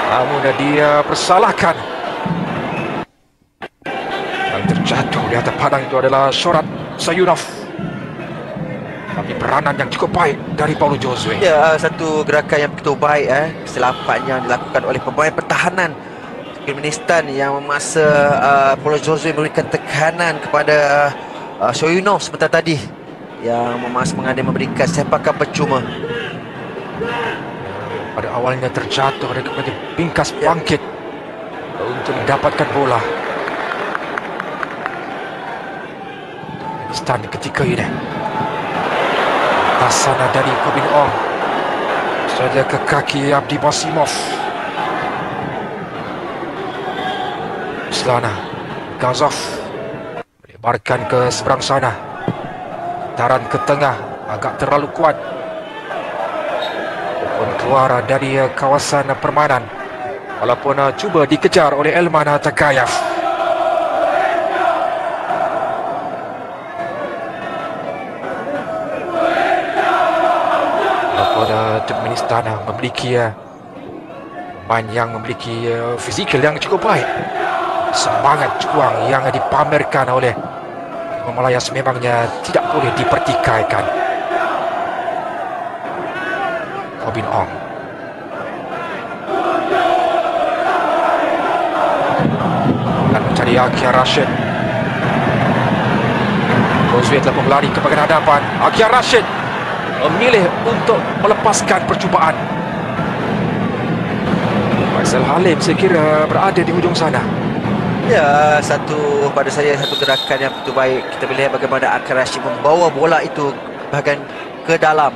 namun dia persalahkan. Yang terjatuh di atas padang itu adalah Shorat Sayunov, tapi peranan yang cukup baik dari Paulo Jose. Ya, satu gerakan yang begitu baik, kesilapan yang dilakukan oleh pemain pertahanan Turkmenistan yang memaksa Paulo Jose memberikan tekanan kepada Shoyunov sebentar tadi, yang mengadai memberikan sepakan percuma. Pada awalnya terjatuh dan kemudian bingkas bangkit untuk mendapatkan bola. Turkmenistan ketika ini pasana dari Kobin Ong saja ke kaki Abdi Basimov. Slana Gazov melebarkan ke seberang sana, taran ke tengah agak terlalu kuat, walaupun keluar dari kawasan permainan, walaupun cuba dikejar oleh Elman Takayev. Turkmenistan memiliki pemain yang memiliki fizikal yang cukup baik. Semangat juang yang dipamerkan oleh Malaya sememangnya tidak boleh dipertikaikan. Kobin Ong dan mencari Akai Rashid. Roswell telah berlari ke bahagian hadapan. Akai Rashid memilih untuk melepaskan percubaan. Faisal Halim saya kira berada di hujung sana. Ya, pada saya satu gerakan yang begitu baik. Kita melihat bagaimana Akai Rashid membawa bola itu bahagian ke dalam,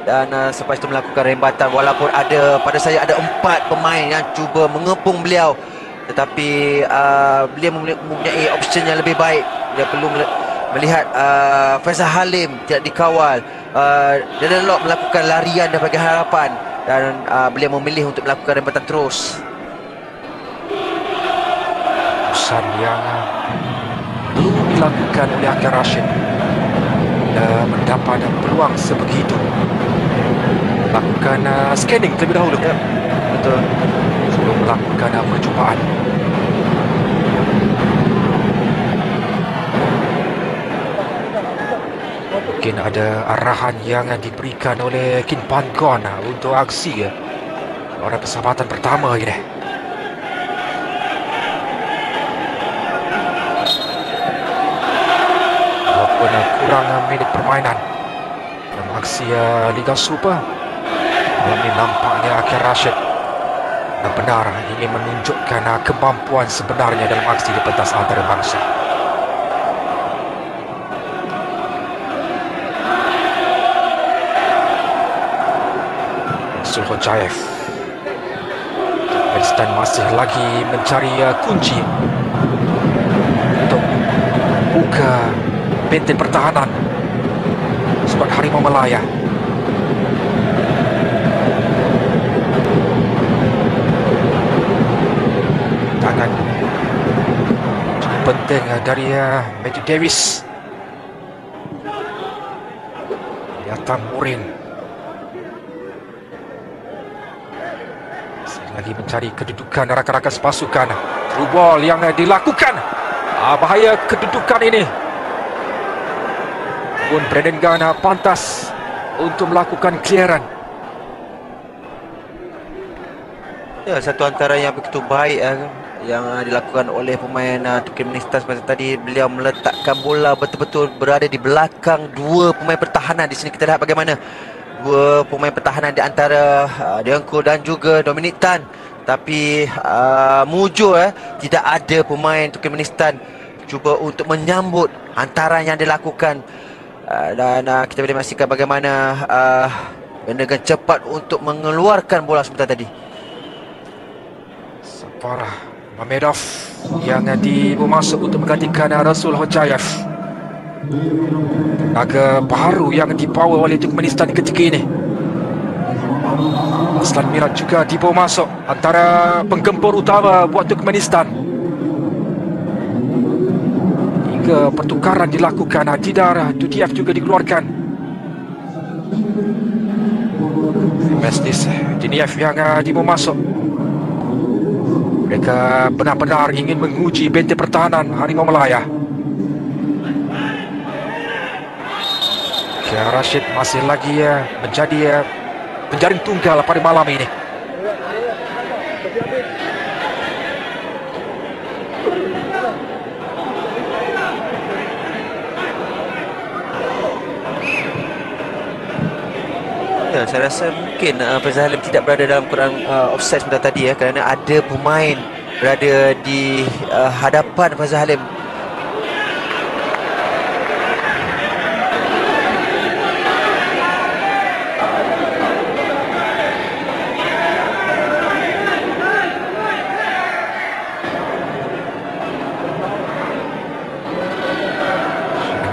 dan selepas itu melakukan rembatan. Walaupun pada saya ada 4 pemain yang cuba mengepung beliau, tetapi beliau mempunyai option yang lebih baik. Dia perlu melihat Faisal Halim tidak dikawal. Deadlock melakukan larian dari bahagian harapan, dan beliau memilih untuk melakukan rembatan terus. Keputusan yang belum dilakukan oleh Akai Rashid dan mendapat peluang sebegitu. Lakukan scanning terlebih dahulu. Ya, betul. Sebelum melakukan percubaan. Mungkin ada arahan yang diberikan oleh Kin Pan Gon untuk aksi Orang persahabatan pertama ini. Walaupun kurang minit permainan dalam aksi Liga Super, malam ini nampaknya Akhil Rashid benar ingin menunjukkan kemampuan sebenarnya dalam aksi di pentas antarabangsa. Rasul Hojaev. Turkmenistan masih lagi mencari kunci untuk buka benteng pertahanan skuad Harimau Malaya. Tangan cukup penting dari Matthew Davis. Kelihatan Murin masih lagi mencari kedudukan rakan-rakan sepasukan. Through ball yang dilakukan. Bahaya kedudukan ini. Pun Brandon Gunn pantas untuk melakukan clearan. Ya, satu antara yang begitu baik yang dilakukan oleh pemain Turkmenistan seperti tadi, beliau meletakkan bola betul-betul berada di belakang dua pemain pertahanan. Di sini kita lihat bagaimana dua pemain pertahanan di antara Dianko dan juga Dominic Tan. Tapi mujur tidak ada pemain Turkmenistan cuba untuk menyambut hantaran yang dilakukan. Dan kita boleh menyaksikan bagaimana dengan cepat untuk mengeluarkan bola sebentar tadi. Safarah Mamedov yang dimasuk untuk menggantikan Rasul Hojaev. Tenaga baru yang dibawa oleh Turkmenistan ketika ini. Aslan Mirat juga dibawa masuk antara penggempur utama buat Turkmenistan. Hingga pertukaran dilakukan, Tidar Dudiev juga dikeluarkan. Mestis Diniev yang dibawa masuk. Mereka benar-benar ingin menguji benteng pertahanan Harimau Malaya. Akhil Rashid masih lagi menjadi penjaring tunggal pada malam ini. Ya, saya rasa mungkin Faizal Halim tidak berada dalam keadaan offside sebentar tadi kerana ada pemain berada di hadapan Faizal Halim.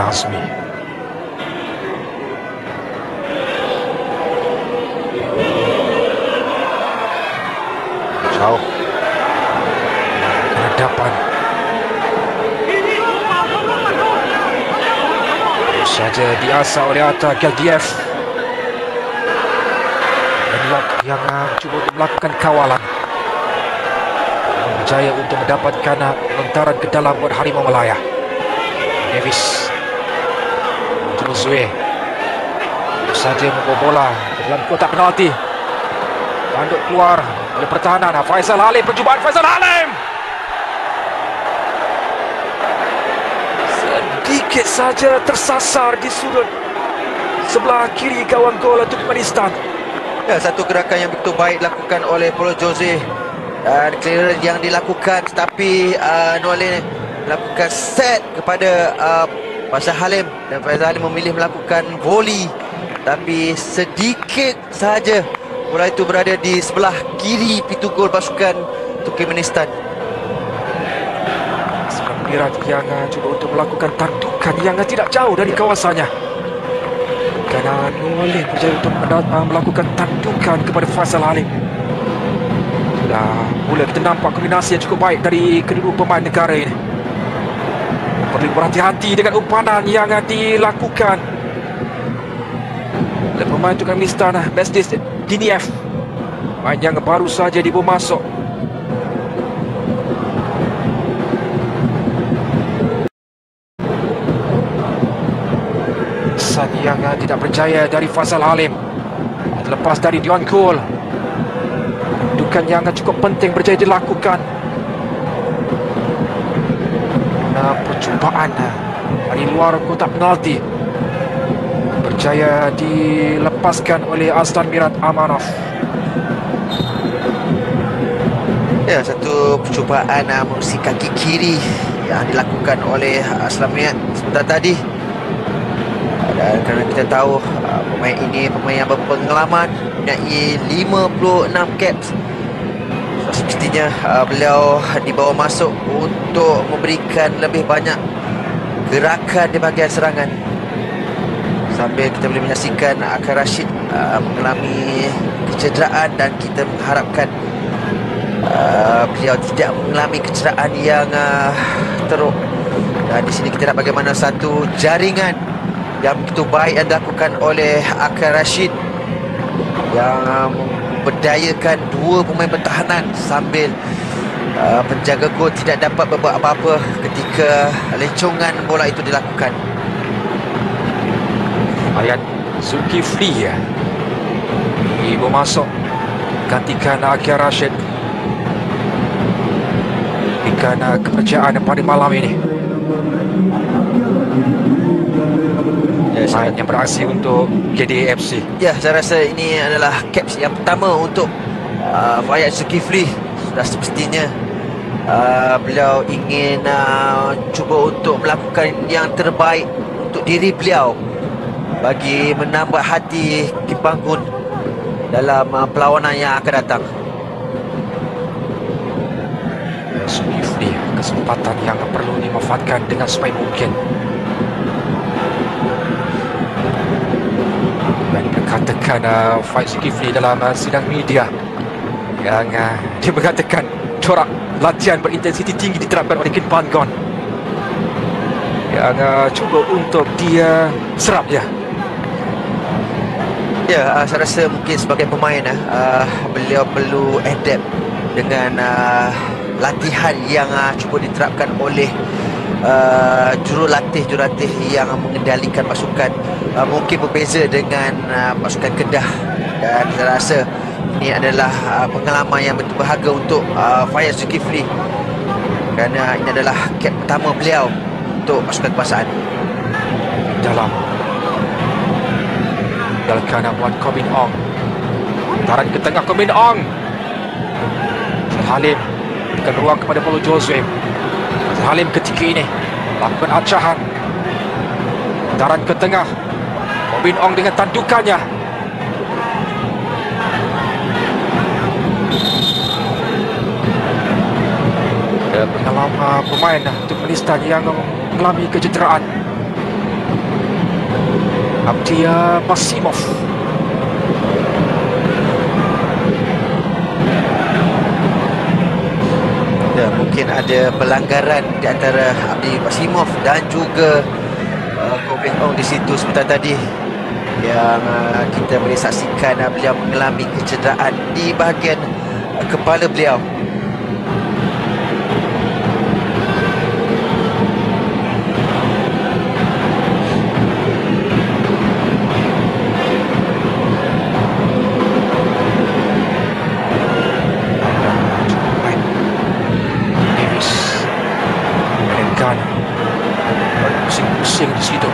Nazmi. Jauh hadapan. Terus saja diasah oleh Ata Galdiev. Enlock yang cuba untuk melakukan kawalan. Berjaya untuk mendapatkan lontaran ke dalam buat Harimau Malaya. Davis Zue terus saja membawa bola ke dalam kotak penalti. Tanduk keluar oleh pertahanan. Faizal Halim, percubaan Faizal Halim. Sedikit saja tersasar di sudut sebelah kiri gawang gol Turkmenistan. Ya, satu gerakan yang begitu baik dilakukan oleh Paulo Jose dan clearance yang dilakukan, tetapi Noale melakukan set kepada Faizal Halim dan Faizal Halim memilih melakukan volley, tapi sedikit sahaja bola itu berada di sebelah kiri pintu gol pasukan Turkmenistan. Aslan Mirat yang cuba untuk melakukan tandukan yang tidak jauh dari kawasannya. Kerana Noale berjaya untuk melakukan tandukan kepada Faizal Halim. Sudah mula kita nampak kombinasi yang cukup baik dari kedua pemain negara ini. Perlu berhati-hati dengan umpanan yang dilakukan oleh pemain Turkmenistan, Mestis Diniev, pemain yang baru saja dibawa masuk. Kesan yang tidak berjaya dari Faizal Halim, terlepas dari Dion Cole. Tandukan yang cukup penting berjaya dilakukan. Percubaan dari luar kotak penalti berjaya dilepaskan oleh Aslan Mirat Amanov. Ya, satu percubaan menerusi kaki kiri yang dilakukan oleh Aslan Mirat sebentar tadi. Dan kerana kita tahu pemain ini pemain yang berpengalaman, mempunyai 56 caps. Semestinya beliau dibawa masuk untuk memberikan lebih banyak gerakan di bahagian serangan. Sambil kita boleh menyaksikan Akar Rashid mengalami kecederaan, dan kita mengharapkan beliau tidak mengalami kecederaan yang teruk. Dan di sini kita lihat bagaimana satu jaringan yang begitu baik yang dilakukan oleh Akar Rashid yang berdayakan dua pemain pertahanan, sambil penjaga gol tidak dapat berbuat apa-apa ketika lencongan bola itu dilakukan. Ayat Zulkifli ibu masuk gantikan Akar Rashid, berikan kepercayaan pada malam ini. Main yang beraksi untuk KDFC. Ya, saya rasa ini adalah caps yang pertama untuk Fahyaz Zulkifli. Sudah semestinya beliau ingin cuba untuk melakukan yang terbaik untuk diri beliau bagi menambah hati Kim Banggun dalam perlawanan yang akan datang. Zulkifli, kesempatan yang perlu dimanfaatkan dengan sebaik mungkin. Dan berkatakan Fahyaz Zulkifli dalam sidang media yang dia mengatakan corak latihan berintensiti tinggi diterapkan oleh Kim Banggun yang cuba untuk dia serap dia. Ya, saya rasa mungkin sebagai pemain beliau perlu adapt dengan latihan yang cuba diterapkan oleh jurulatih yang mengendalikan pasukan. Mungkin berbeza dengan pasukan Kedah, dan saya rasa ini adalah pengalaman yang betul berharga untuk Fahyaz Zulkifli, kerana ini adalah cap pertama beliau untuk pasukan kebangsaan. Dalam tinggalkan buat Ko Min Ong, taran ke tengah Ko Min Ong. Halim berikan ruang kepada Paulo Josue. Halim ketika ini lakukan acahan, taran ke tengah Ko Min Ong dengan tandukannya. Pengalaman pemain Turkmenistan yang mengalami kecederaan, Abdia Basimov. Ya, mungkin ada pelanggaran di antara Abdi Basimov dan juga Ko Min Ong di situ sebentar tadi, yang kita boleh saksikan beliau mengalami kecederaan di bahagian kepala beliau. Pusing-pusing di situ.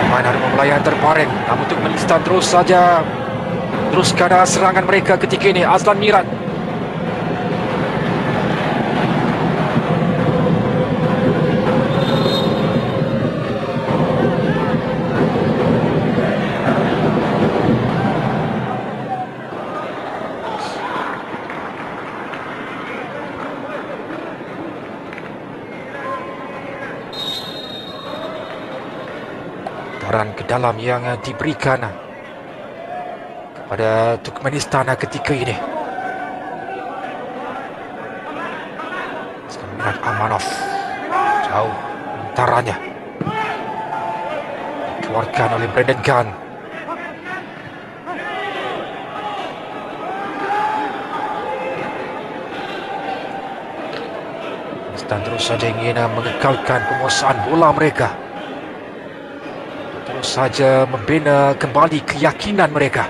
Pemain Harimau Melaya terbaring, namun Turkmenistan teruskan serangan mereka ketika ini. Aslan Mirat ke dalam yang diberikan kepada Turkmenistan ketika ini. Mirat Amanov jauh antaranya dikeluarkan oleh Brandon Gunn. Turkmenistan terus saja ingin mengekalkan penguasaan bola mereka, saja membina kembali keyakinan mereka.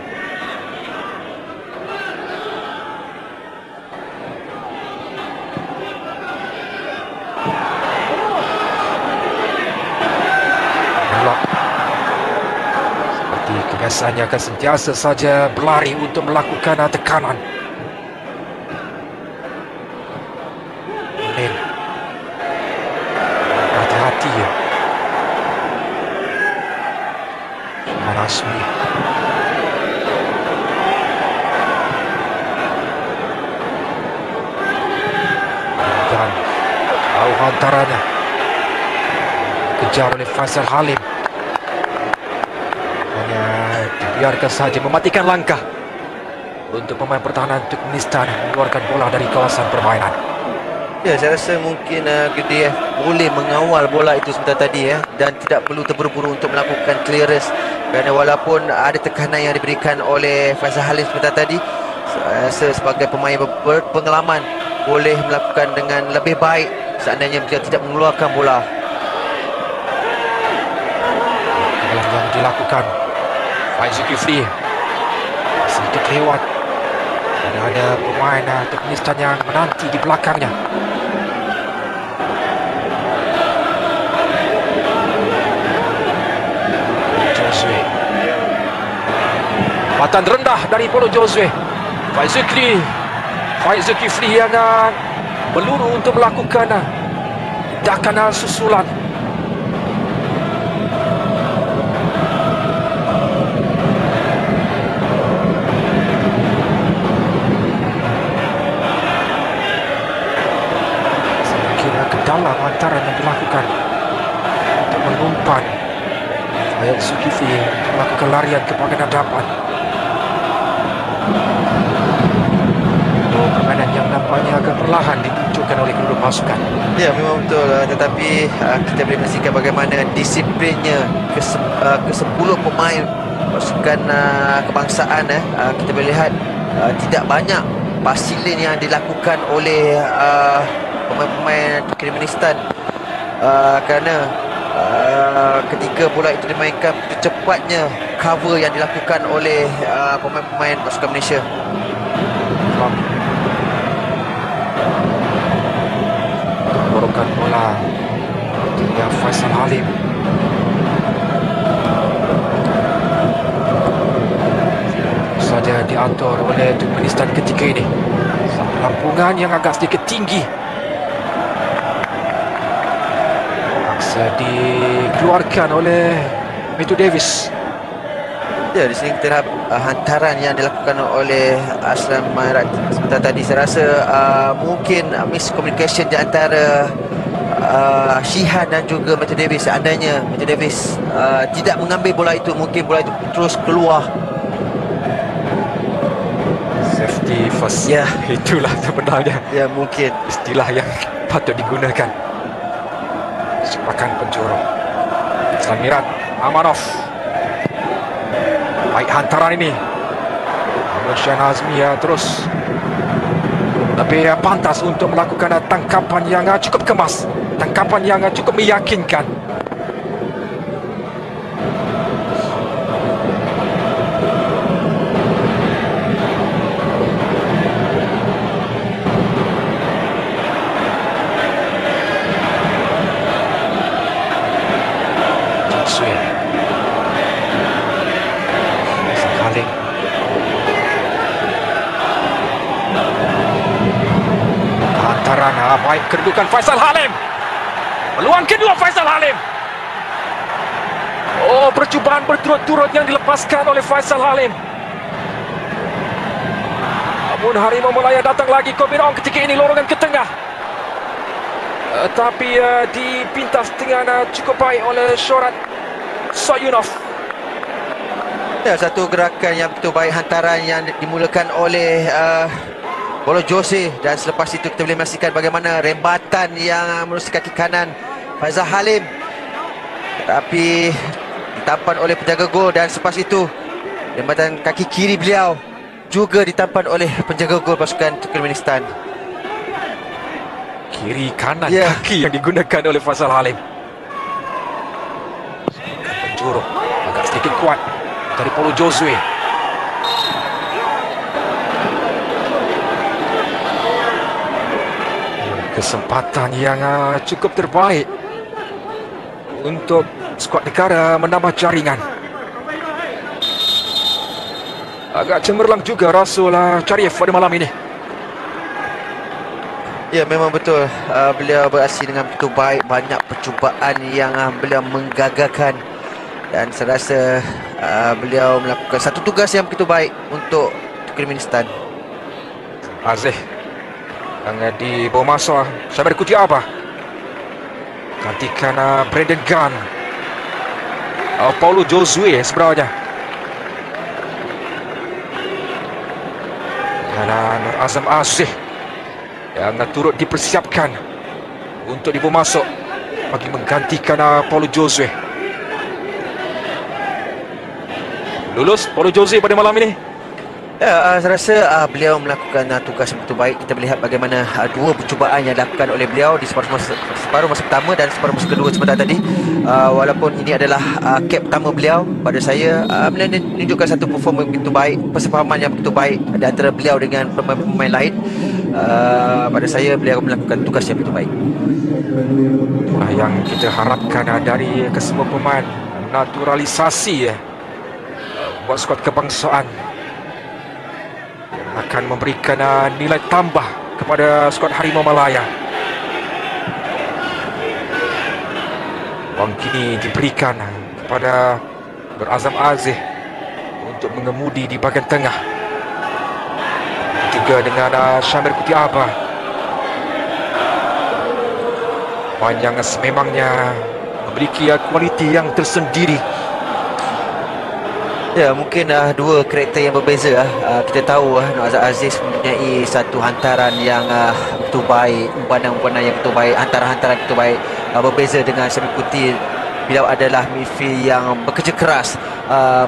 biasanya akan sentiasa saja berlari untuk melakukan tekanan. Lin, hati-hati ya. Rasmi. Dan jauh antaranya. Kejar oleh Faisal Halim. Hanya dibiarkan saja mematikan langkah untuk pemain pertahanan Turkmenistan mengeluarkan bola dari kawasan permainan. Ya, saya rasa mungkin Gede boleh mengawal bola itu sebentar tadi dan tidak perlu terburu-buru untuk melakukan clearance, kerana walaupun ada tekanan yang diberikan oleh Faisal Halim sebentar tadi, saya rasa sebagai pemain berpengalaman boleh melakukan dengan lebih baik seandainya dia tidak mengeluarkan bola. Yang dilakukan Faiz Zulkifli sedikit lewat, ada pemain Turkmenistan yang menanti di belakangnya. Josue, batan rendah dari Paulo Josue. Faiz Zulkifli yang meluru untuk melakukan tindakan susulan. Dalam antara yang dilakukan untuk mengumpan Faiz Zulkifli melakukan larian ke bahagian hadapan. Permainan yang nampaknya agak perlahan ditunjukkan oleh kedua pasukan. Ya, memang betul, tetapi kita boleh menyaksikan bagaimana disiplinnya ke-10 pemain pasukan kebangsaan. Kita boleh lihat tidak banyak pasilin yang dilakukan oleh pemain-pemain Turkmenistan, kerana ketika bola itu dimainkan, begitu cepatnya cover yang dilakukan oleh pemain-pemain pasukan Malaysia. Borokan bola dengan Faisal Halim. Saja diatur oleh Turkmenistan ketika ini. Lampungan yang agak sedikit tinggi dikeluarkan oleh Matthew Davis. Ya, di sini kita lihat hantaran yang dilakukan oleh Aslam Maharat sebentar tadi. Saya rasa mungkin miscommunication di antara Shihan dan juga Matthew Davis. Seandainya Matthew Davis tidak mengambil bola itu, mungkin bola itu terus keluar. Safety first. Ya, itulah sebenarnya ya, mungkin istilah yang patut digunakan. Sepakan penjuru Samirat Amanov. Baik hantaran ini. Syahn Azmi terus lebih pantas untuk melakukan tangkapan yang cukup kemas, tangkapan yang cukup meyakinkan. Baik kedudukan Faisal Halim. Peluang kedua Faisal Halim. Oh, percubaan berturut-turut yang dilepaskan oleh Faisal Halim. Namun Harimau Melaya datang lagi. Kombinasi ketika ini lorongan ke tengah. Tapi dipintas dengan cukup baik oleh Shorat Soyunov. Ya, satu gerakan yang betul baik, hantaran yang dimulakan oleh Paulo Josue, dan selepas itu kita boleh menyaksikan bagaimana rembatan yang menerusi kaki kanan Faisal Halim, tapi ditampan oleh penjaga gol, dan selepas itu rembatan kaki kiri beliau juga ditampan oleh penjaga gol pasukan Turkmenistan. Kiri kanan kaki yang digunakan oleh Faisal Halim. Penjuru agak sedikit kuat dari Paulo Josue. Kesempatan yang cukup terbaik untuk skuad negara menambah jaringan. Agak cemerlang juga Rasul Sharif pada malam ini. Ya, memang betul. Beliau beraksi dengan begitu baik. Banyak percubaan yang beliau menggagalkan. Dan saya rasa beliau melakukan satu tugas yang begitu baik untuk Turkmenistan. Aziz yang dibawa masuk Syamir Kutiaba gantikan Brandon Gunn. Paulo Josue sebenarnya. Dan Nur Azam Aziz yang turut dipersiapkan untuk dibawa masuk bagi menggantikan Paulo Josue. Lulus Paulo Josue pada malam ini. Ya, saya rasa beliau melakukan tugas yang begitu baik. Kita melihat bagaimana dua percubaan yang dilakukan oleh beliau di separuh masa pertama dan separuh masa kedua sebentar tadi. Walaupun ini adalah cap pertama beliau, pada saya menunjukkan satu performa yang begitu baik, persefahaman yang begitu baik di antara beliau dengan pemain-pemain lain. Pada saya beliau melakukan tugas yang begitu baik. Itulah yang kita harapkan dari kesemua pemain. Naturalisasi buat skuad kebangsaan akan memberikan nilai tambah kepada skuad Harimau Malaya. Wang kini diberikan kepada Nur Azam Aziz untuk mengemudi di bahagian tengah, juga dengan Syamir Kutiaba, pemain yang sememangnya memiliki kualiti yang tersendiri. Ya, mungkin dua karakter yang berbeza. Kita tahu Nur Azam Aziz mempunyai satu hantaran yang begitu baik, umpan-umpan yang begitu baik, hantaran-hantaran begitu baik. Berbeza dengan Syamir Kuti, beliau adalah midfield yang bekerja keras,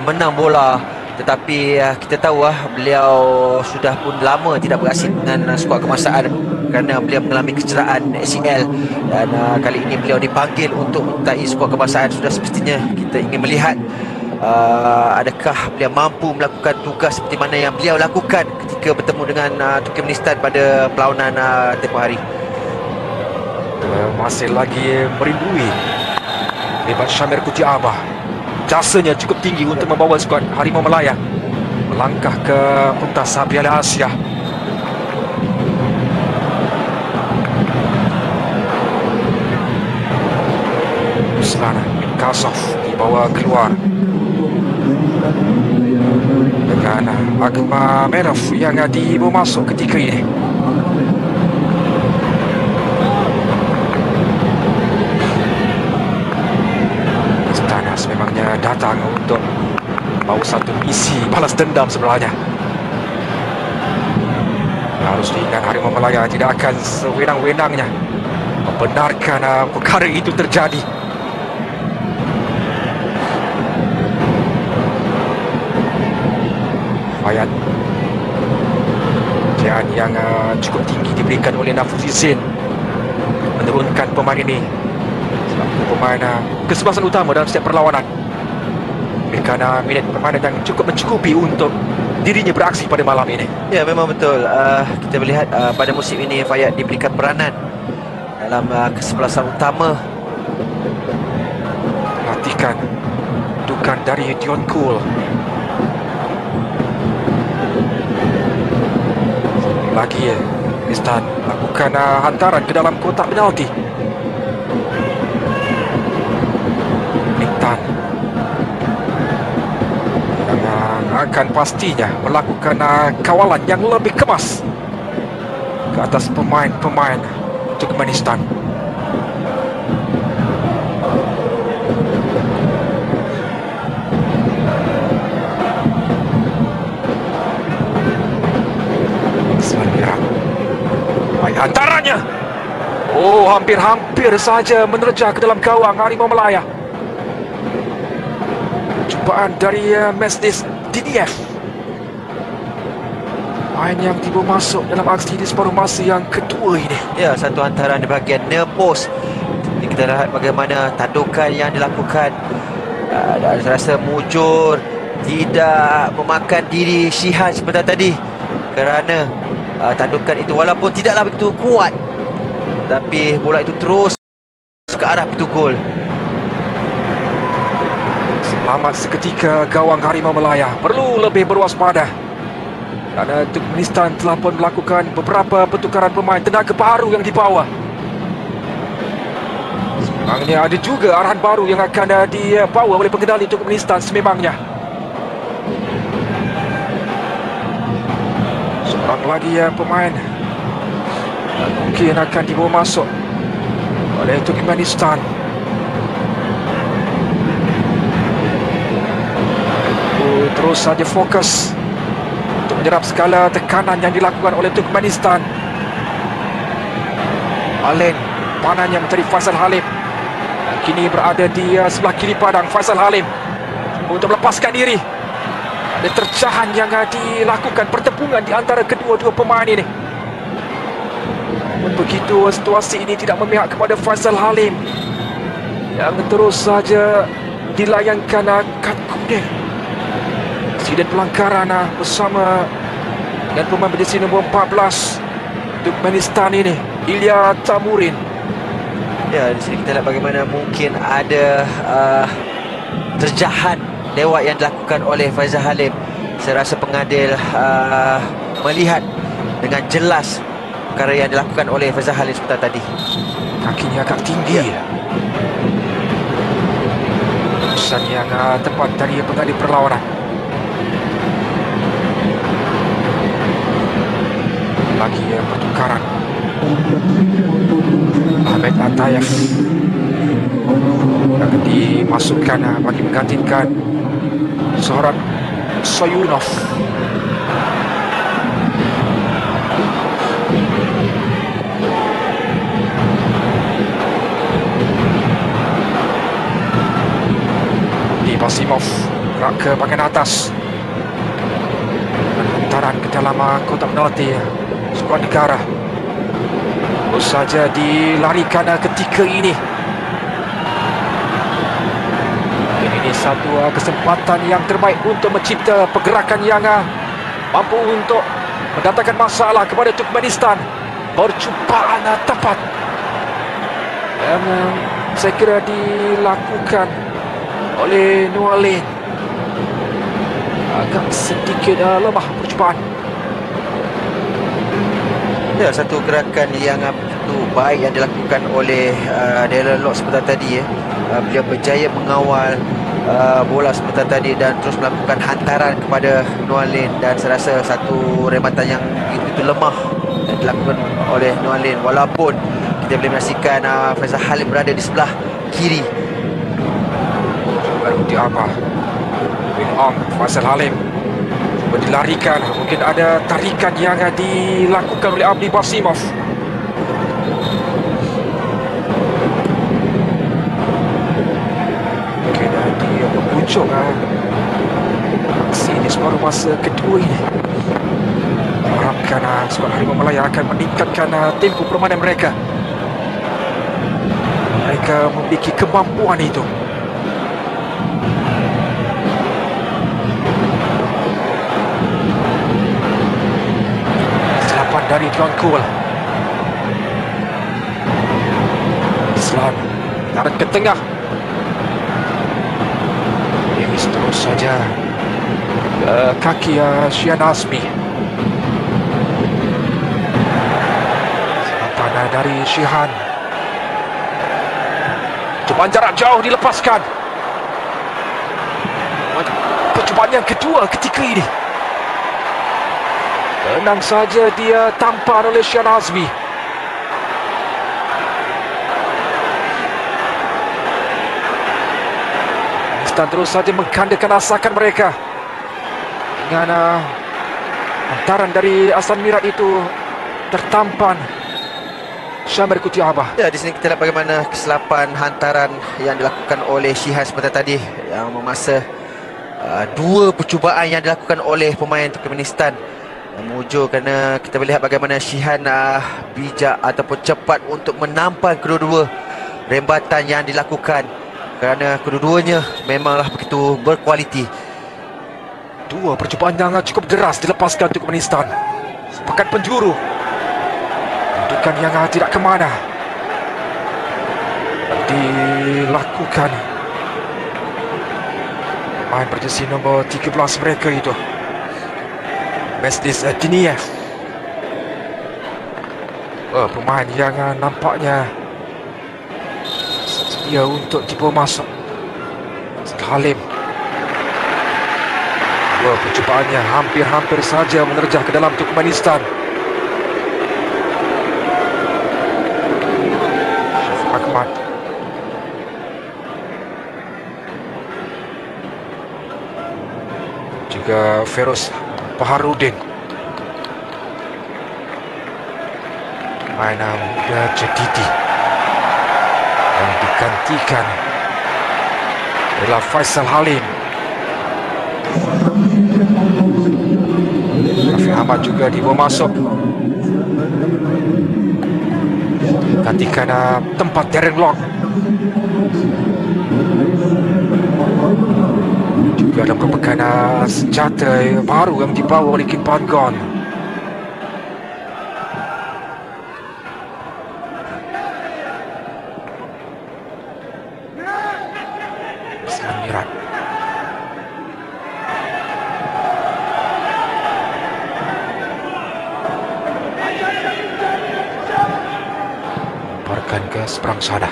menang bola. Tetapi kita tahu beliau sudah pun lama tidak beraksi dengan skuad kebangsaan kerana beliau mengalami kecederaan ACL. Dan kali ini beliau dipanggil untuk menyertai skuad kebangsaan. Sudah semestinya kita ingin melihat adakah beliau mampu melakukan tugas seperti mana yang beliau lakukan ketika bertemu dengan Turkmenistan pada perlawanan tempoh hari. Masih lagi merindui hebat Syamir Kutiaba. Jasanya cukup tinggi untuk membawa skuad Harimau Malaya melangkah ke pentas Piala Asia. Ruslan Kasov dibawa keluar dengan Agma Merov yang dibawa masuk ketika ini. Istana sememangnya datang untuk bawa satu misi balas dendam sebenarnya. Harus diingat Harimau Malaya tidak akan sewenang-wenangnya membenarkan perkara itu terjadi. Ayat ujian yang cukup tinggi diberikan oleh Nafuzizin menurunkan pemain ini selaku pemain kesebelasan utama dalam setiap perlawanan, berikan minit permainan yang cukup mencukupi untuk dirinya beraksi pada malam ini. Ya, memang betul. Kita melihat pada musim ini Fayad diberikan peranan dalam kesebelasan utama. Perhatikan dudukan dari Dion Kool. Lagi Istan lakukan hantaran ke dalam kotak penalti. Intan yang akan pastinya melakukan kawalan yang lebih kemas ke atas pemain-pemain Turkmenistan. Hantarannya, hampir-hampir saja menerjah ke dalam gawang Harimau Malaya. Cubaan dari Mesdis Didiev, main yang tiba masuk dalam aksi di separuh masa yang kedua ini. Ya, satu hantaran di bahagian near post. Kita lihat bagaimana tadukan yang dilakukan. Dan saya rasa Mujur tidak memakan diri Shihan sebentar tadi kerana tadukan itu walaupun tidaklah begitu kuat, tapi bola itu terus ke arah pintu gol. Selamat seketika gawang Harimau Melaya. Perlu lebih berwaspada. Kerana Turkmenistan telah pun melakukan beberapa pertukaran pemain tenaga baru yang dibawa. Sememangnya ada juga arahan baru yang akan dibawa oleh pengendali Turkmenistan sememangnya. Seorang lagi pemain mungkin akan dibawa masuk oleh Turkmenistan. Terus saja fokus untuk menyerap segala tekanan yang dilakukan oleh Turkmenistan. Alen panahnya mencari Faisal Halim. Dan kini berada di sebelah kiri padang. Faisal Halim untuk melepaskan diri. Ada tercahan yang dilakukan, pertempuran di antara kedua-dua pemain ini. Namun begitu situasi ini tidak memihak kepada Faisal Halim yang terus saja dilayangkan kad kuning. Insiden pelanggaran bersama dengan pemain berjersey nombor 14 Turkmenistan ini, Ilya Tamurin. Ya, di sini kita lihat bagaimana mungkin ada terjahan lewat yang dilakukan oleh Faisal Halim. Saya rasa pengadil melihat dengan jelas perkara yang dilakukan oleh Faisal Halim sebentar tadi. Kakinya agak tinggi. Keputusan yang tepat dari pengadil perlawanan. Lagi pertukaran. Ahmed Atayev yang dimasukkan bagi menggantikan Zohran Soyunov. Di Basimov gerak ke bahagian atas. Hantaran ke dalam kotak penalti skuad negara. Terus saja dilarikan ketika ini. Ini satu kesempatan yang terbaik untuk mencipta pergerakan yang mampu untuk mendatangkan masalah kepada Turkmenistan. Percubaan tepat yang saya kira dilakukan oleh Noalin. Agak sedikit lemah percubaan. Ya, satu gerakan yang begitu baik yang dilakukan oleh Darren Lock sebentar tadi. Beliau berjaya mengawal bola sebentar tadi dan terus melakukan hantaran kepada Noalin. Dan saya rasa satu rematan yang begitu lemah yang dilakukan oleh Noalin. Walaupun kita boleh menyaksikan Faisal Halim berada di sebelah kiri. Baru diapa Wing Ong Faisal Halim dilarikan. Mungkin ada tarikan yang dilakukan oleh Abdi Basimov. Mungkin dia berpucuk aksi ini separuh masa kedua ini. Harapkan skuad Harimau Melaya akan meningkatkan tempo permainan mereka. Mereka memiliki kemampuan itu. Dari Tuan Kul Islam tarik ke tengah. Davis terus saja kaki Shihan Azmi. Serangan dari Shihan. Cubaan jarak jauh dilepaskan. Percubaan yang kedua ketika ini. Tenang saja dia tampar oleh Shihan Azmi. Turkmenistan terus saja menggandakan asakan mereka. Dengan hantaran dari Hasan Mirat itu tertampan Syamir Kutiabah. Ya, di sini kita lihat bagaimana kesilapan hantaran yang dilakukan oleh Shihan sebentar tadi yang memasa dua percubaan yang dilakukan oleh pemain Turkmenistan. Mujur kerana kita melihat bagaimana Shihan bijak ataupun cepat untuk menampan kedua-dua rembatan yang dilakukan, kerana kedua-duanya memanglah begitu berkualiti. Dua percubaan yang cukup deras dilepaskan Turkmenistan. Sepakat penjuru. Dudukan yang tidak ke mana dilakukan Main berjersey nombor 13 mereka itu, Meslis Diniev. Pemain yang nampaknya sedia untuk dibawa masuk. Halim. Percubaannya hampir-hampir saja menerjah ke dalam Turkmenistan. Ahmad. Juga Feroz Baharudin. Mainan muda Jadidi yang digantikan adalah Faisal Halim. Rafi Ahmad juga dibawa masuk, gantikan tempat Darren Lock. Juga ada merupakan senjata baru yang dibawa oleh Kim Pan-gon. Mirat. Lemparkan ke seberang sana.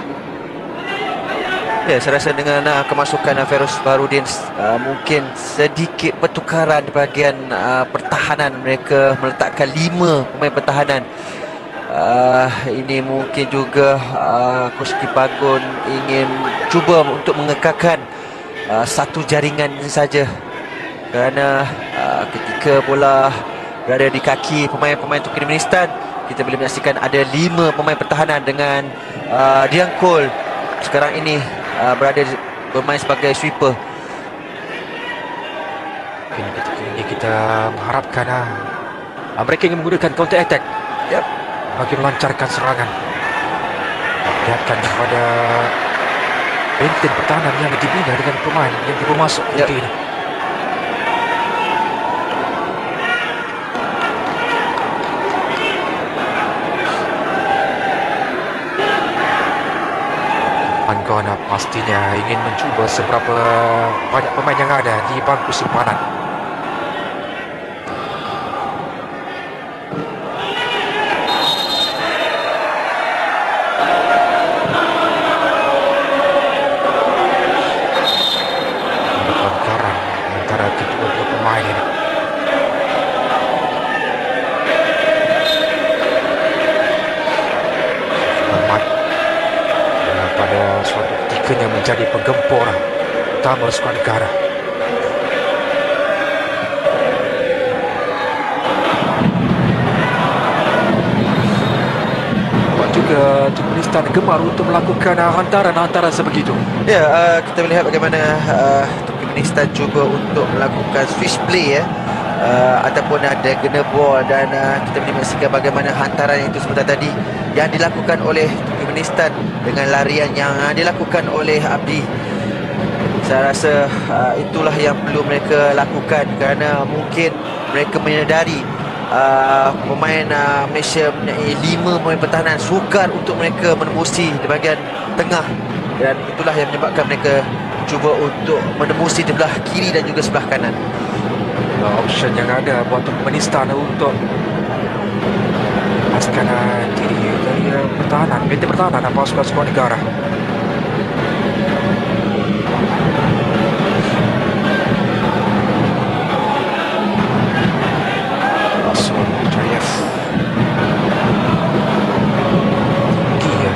Ya, saya rasa dengan kemasukan Feroz Baharudin, mungkin sedikit pertukaran di bahagian pertahanan. Mereka meletakkan 5 pemain pertahanan. Ini mungkin juga Coach Kim Pan-gon ingin cuba untuk mengekalkan satu jaringan saja, kerana ketika bola berada di kaki pemain-pemain Turkmenistan, kita boleh menyaksikan ada 5 pemain pertahanan dengan Dian Cole sekarang ini bermain sebagai sweeper. Ketika ini kita mengharapkan mereka ingin menggunakan counter attack bagi melancarkan serangan. Lihatkan kepada benteng pertahanan yang dibina dengan pemain yang dibawa masuk ketika ini. Pan-gon pastinya ingin mencuba seberapa banyak pemain yang ada di bangku simpanan. Pertengkaran antara kedua pemain ini. Pada suatu ketikanya menjadi penggempur utama skuad negara. Juga Turkmenistan gemar untuk melakukan hantaran-hantaran sebegitu. Ya, kita melihat bagaimana Turkmenistan cuba untuk melakukan switch play ataupun diagonal ball, dan kita boleh menyaksikan bagaimana hantaran itu sebentar tadi yang dilakukan oleh Turkmenistan dengan larian yang dilakukan oleh Abdi. Saya rasa itulah yang perlu mereka lakukan, kerana mungkin mereka menyedari pemain Malaysia mempunyai 5 pemain pertahanan, sukar untuk mereka menembusi di bahagian tengah, dan itulah yang menyebabkan mereka cuba untuk menembusi di sebelah kiri dan juga sebelah kanan. Option yang ada buat Turkmenistan untuk lepaskan diri dari pertahanan, benteng pertahanan pasukan skuad negara. Rasul Jayev Gia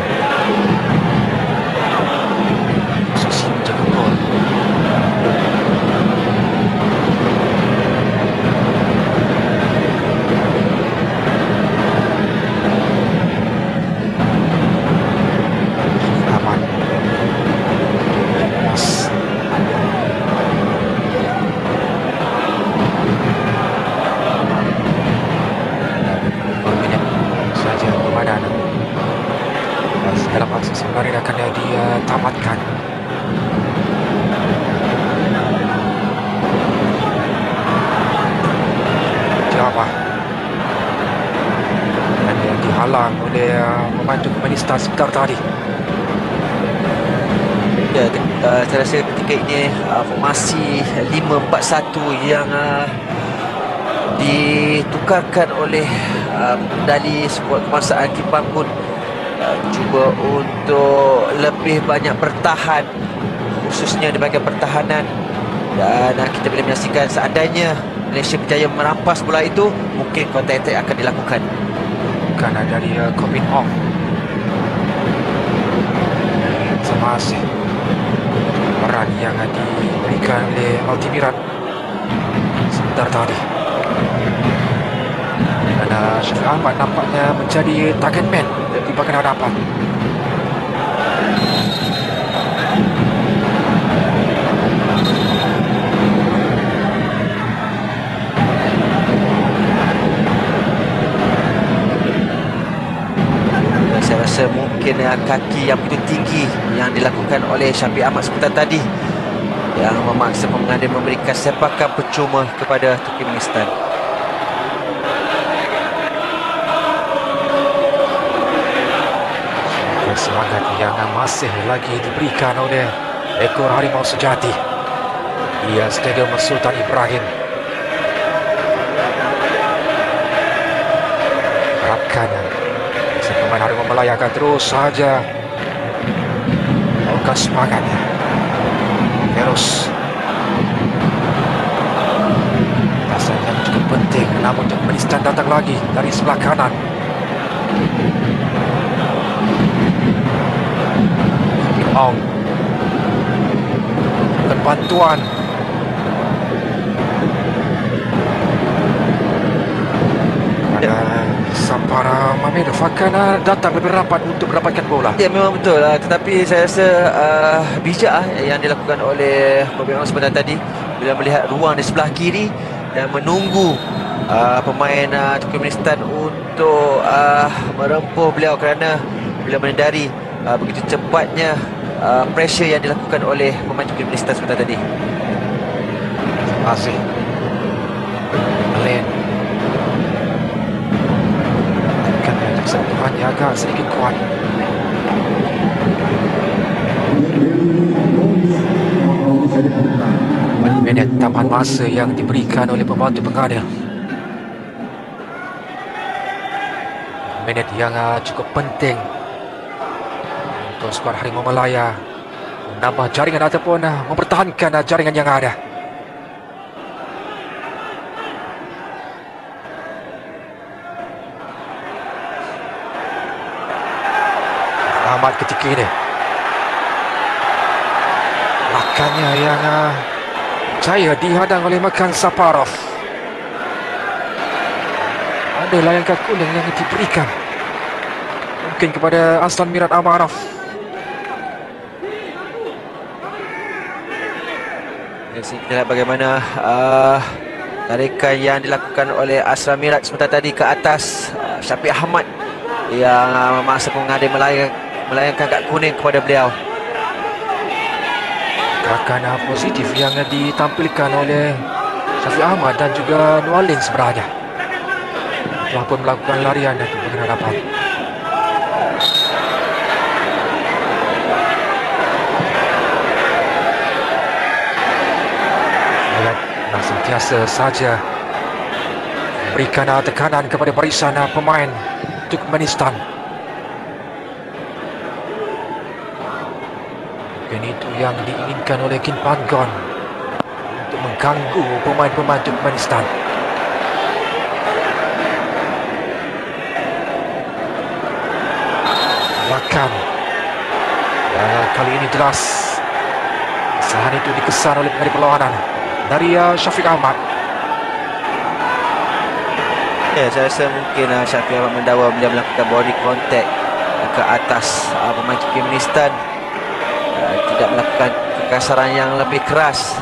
Susi menjaga gol. Dalam aksi sebenarnya akan dia tamatkan. Jawab dan yang dihalang oleh pemain Turkmenistan sebentar tadi. Ya, saya rasa ketika ini formasi 5-4-1 yang ditukarkan oleh dari skuad kebangsaan Kipang pun cuba untuk lebih banyak bertahan, khususnya di bahagian pertahanan. Dan kita boleh menyaksikan seandainya Malaysia berjaya merampas bola itu, mungkin counter-attack akan dilakukan. Bukan dari Corbin Ong. Masih peran yang diberikan oleh Altimirat sebentar tadi. Dan Syafiq Ahmad nampaknya menjadi target man di bahagian hadapan. Saya rasa mungkin kaki yang begitu tinggi yang dilakukan oleh Syafiq Ahmad sebentar tadi yang memaksa pengadil memberikan sepakan percuma kepada Turkmenistan. Semangat yang masih lagi diberikan oleh ekor harimau sejati di Stadium Sultan Ibrahim. Harapkan pemain Harimau Melaya akan terus saja melakukan semangat terus. Pasan yang cukup penting, namun Turkmenistan datang lagi dari sebelah kanan. Ong dan bantuan Sampara Mamedov akan datang lebih rapat untuk mendapatkan bola. Ya, memang betul, tetapi saya rasa bijak yang dilakukan oleh Corbin Ong sebentar tadi bila melihat ruang di sebelah kiri dan menunggu pemain Turkmenistan untuk merempuh beliau, kerana bila menyedari begitu cepatnya pressure yang dilakukan oleh pemain Turkmenistan sebentar tadi. Masih Len kan sentuhannya agak sedikit kuat. Minit tambahan masa yang diberikan oleh pembantu pengadil. Minit yang cukup penting untuk skuad Harimau Melaya menambah jaringan ataupun mempertahankan jaringan yang ada. Ahmad ketika ini lakannya yang jaya dihadang oleh Makan Saparov. Ada layangan kuning yang diberikan mungkin kepada Aslan Mirat Amarov. Kita lihat bagaimana tarikan yang dilakukan oleh Aslan Mirat sebentar tadi ke atas Syafiq Ahmad yang memaksa pengadil melayangkan kad kuning kepada beliau. Gerakan positif yang ditampilkan oleh Syafiq Ahmad dan juga Nualin sebenarnya telah pun melakukan larian dan penghadapan. Lihat, sentiasa saja berikan tekanan kepada barisan pemain Turkmenistan. Dan itu yang diinginkan oleh Kim Panggon untuk mengganggu pemain-pemain Turkmenistan. Lakan kali ini jelas kesalahan itu dikesan oleh pemain perlawanan dari Syafiq Ahmad. Ya, saya rasa mungkin Syafiq Ahmad mendakwa beliau melakukan body contact ke atas pemain Turkmenistan, tidak melakukan kekasaran yang lebih keras.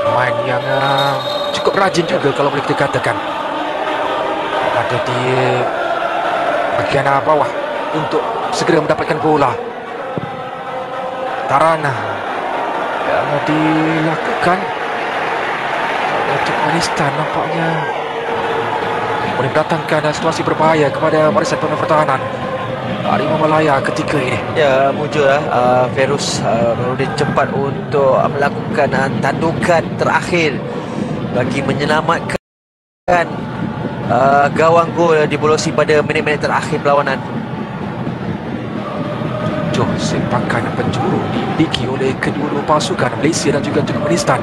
Pemain yang cukup rajin juga kalau boleh kita katakan, ada di bagian bawah untuk segera mendapatkan bola. Tarana yang dilakukan oleh Turkmenistan nampaknya boleh mendatangkan situasi berbahaya kepada barisan pemain pertahanan. Harimau Malaya ketika ini. Ya, muncullah Ferus Nurudin cepat untuk melakukan tandukan terakhir bagi menyelamatkan gawang gol dibolosi pada minit-minit terakhir perlawanan. Sepakan penjuru dimiliki oleh kedua-dua pasukan Malaysia dan juga Turkmenistan.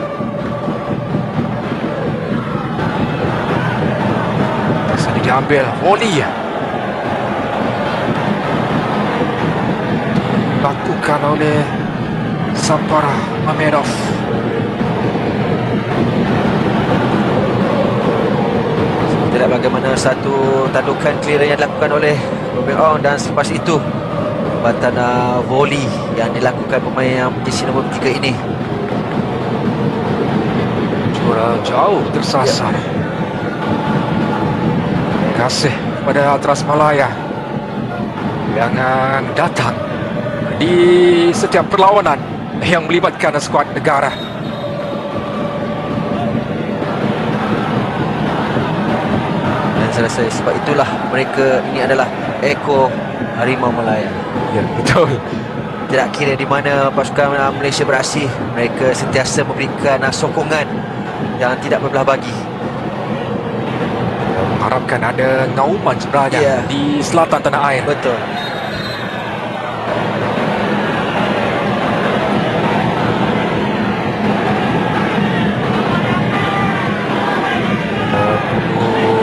Sana diambil volley, dilakukan oleh Sapar Mamedov. Tidak bagaimana satu tandukan clear yang dilakukan oleh Robin Ong, dan selepas itu umbatan volley yang dilakukan pemain yang jersey nombor 3 ini. Juara jauh tersasar. Terima kasih kepada Atras Malaya yang datang di setiap perlawanan yang melibatkan skuad negara. Dan selesai, sebab itulah mereka ini adalah ekor Harimau Malaya. Ya, betul. Tidak kira di mana pasukan Malaysia beraksi, mereka sentiasa memberikan sokongan yang tidak berbelah bagi. Harapkan ada nauman sebenarnya di selatan tanah air. Betul.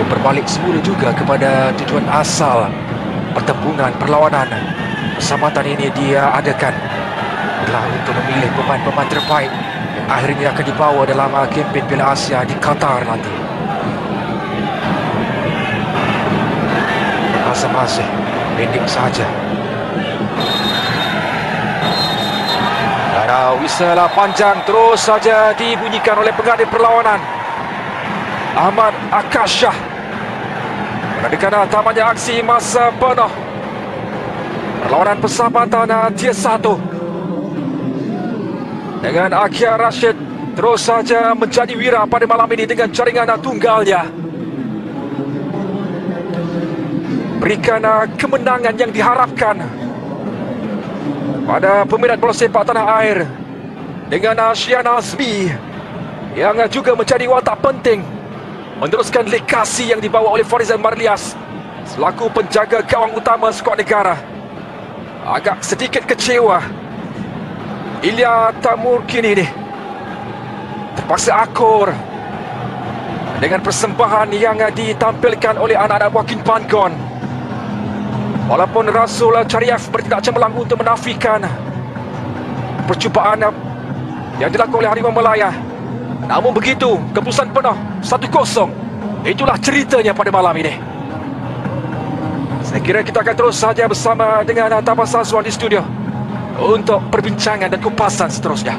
Berbalik semula juga kepada tujuan asal pertembungan perlawanan. Persahabatan ini dia adakan adalah untuk memilih pemain-pemain terbaik yang akhirnya akan dibawa dalam kempen Piala Asia di Qatar nanti. Masa masih pendek saja. Dan whistle panjang terus saja dibunyikan oleh pengadil perlawanan Ahmad Akashah. Mengadakan tamatnya aksi masa penuh perlawanan persahabatan Tier 1 dengan Akia Rashid terus saja menjadi wira pada malam ini dengan jaringan tunggalnya. Berikan kemenangan yang diharapkan pada peminat bola sepak tanah air dengan Syian Azmi yang juga menjadi watak penting meneruskan legasi yang dibawa oleh Farizal Marlias selaku penjaga gawang utama skuad negara. Agak sedikit kecewa Ilya Tamur kini ni terpaksa akur dengan persembahan yang ditampilkan oleh anak-anak Wakin Panggon. Walaupun Rasul Chariyaf bertindak cemerlang untuk menafikan percubaan yang dilakukan oleh Harimau Malaya, namun begitu keputusan penuh 1-0. Itulah ceritanya pada malam ini. Saya kira kita akan terus saja bersama dengan Tabas Azwan di studio untuk perbincangan dan kupasan seterusnya.